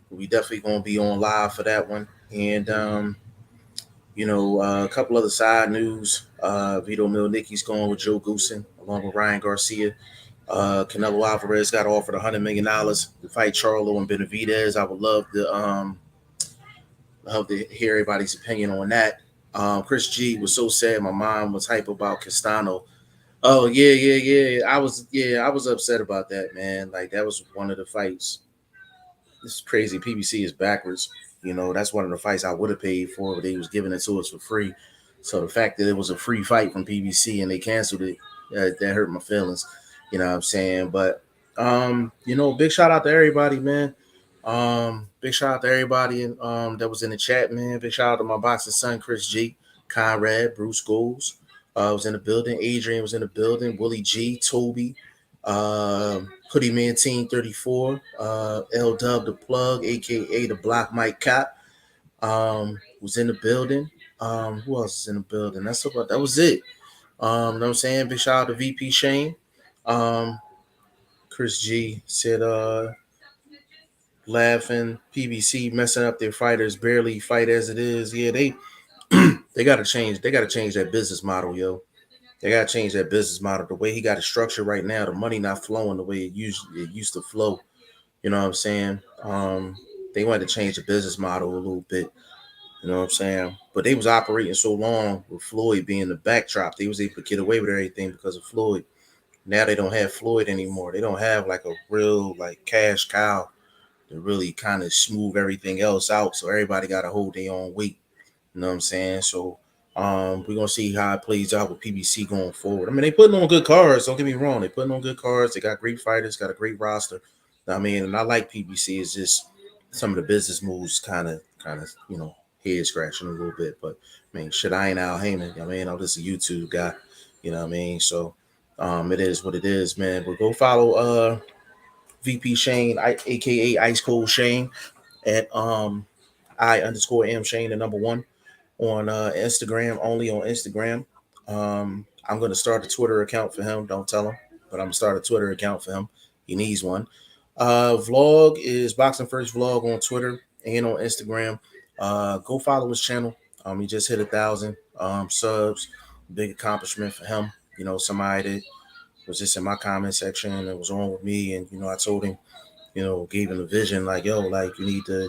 We definitely gonna be on live for that one. And a couple other side news. Vito Milnicki's going with Joe Goosen along with Ryan Garcia. Canelo Alvarez got offered $100 million to fight Charlo and Benavidez. I would love to hear everybody's opinion on that. Chris G was so sad. My mom was hype about Castano. Oh yeah. I was upset about that, man. Like that was one of the fights. This is crazy. PBC is backwards. That's one of the fights I would have paid for, but they was giving it to us for free. So the fact that it was a free fight from PBC and they canceled it, that hurt my feelings. You know what I'm saying? But big shout out to everybody, man. Big shout out to everybody that was in the chat, man. Big shout out to my boxing son, Chris G, Conrad, Bruce Goals. Was in the building. Adrian was in the building. Willie G, Toby, Hoodie Man Team 34, L Dub the Plug, aka the Block Mike Cap, was in the building. Who else is in the building? That was it. Know what I'm saying? Big shout out to VP Shane. Chris G said laughing, PBC messing up their fighters, barely fight as it is. Yeah, they gotta change. They gotta change that business model, yo. They gotta change that business model. The way he got it structured right now, the money not flowing the way it used to flow. You know what I'm saying? They wanted to change the business model a little bit. You know what I'm saying? But they was operating so long with Floyd being the backdrop. They was able to get away with everything because of Floyd. Now they don't have Floyd anymore. They don't have like a real like cash cow to really kind of smooth everything else out. So everybody got to hold their own weight. You know what I'm saying? So we're gonna see how it plays out with PBC going forward. I mean, they putting on good cards. Don't get me wrong. They putting on good cards. They got great fighters. Got a great roster. I mean, and I like PBC. It's just some of the business moves kind of head scratching a little bit. But I mean, shit, I ain't Al Heyman. I mean, I'm just a YouTube guy. You know what I mean? So it is what it is, man. But go follow VP Shane, aka Ice Cold Shane, at I_am Shane, the number one, on Instagram, only on Instagram. I'm gonna start a Twitter account for him. Don't tell him, but I'm gonna start a Twitter account for him. He needs one. Vlog is BoxingFirstVlog on Twitter and on Instagram. Go follow his channel. He just hit 1,000 subs. Big accomplishment for him. Somebody that was just in my comment section and was on with me, and I told him, gave him the vision, like, yo, like you need to,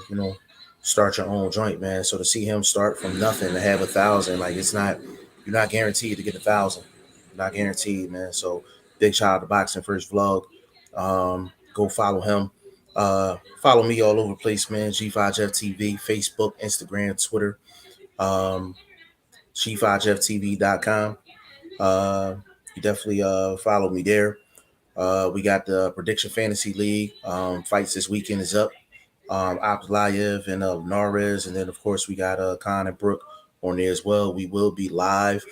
start your own joint, man. So to see him start from nothing to have 1,000, like you're not guaranteed to get 1,000. You're not guaranteed, man. So big shout out to Boxing First Vlog. Go follow him. Follow me all over the place, man. G5Jeff TV, Facebook, Instagram, Twitter. G5JeffTV.com. You definitely follow me there. We got the Prediction Fantasy League. Fights this weekend is up. Abdulayev and Narez, and then of course we got Khan and Brook on there as well. We will be live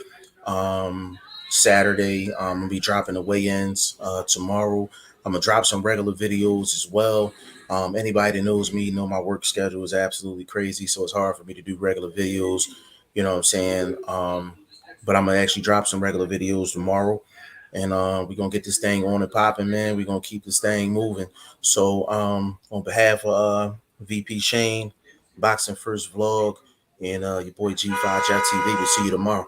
Saturday. I'm gonna be dropping the weigh-ins tomorrow. I'm gonna drop some regular videos as well. Anybody that knows me know my work schedule is absolutely crazy, so it's hard for me to do regular videos. You know what I'm saying? But I'm gonna actually drop some regular videos tomorrow. and we're gonna get this thing on and popping, man. We're gonna keep this thing moving. So on behalf of VP Shane, Boxing First Vlog, and your boy G5 Jeff TV, we'll see you tomorrow.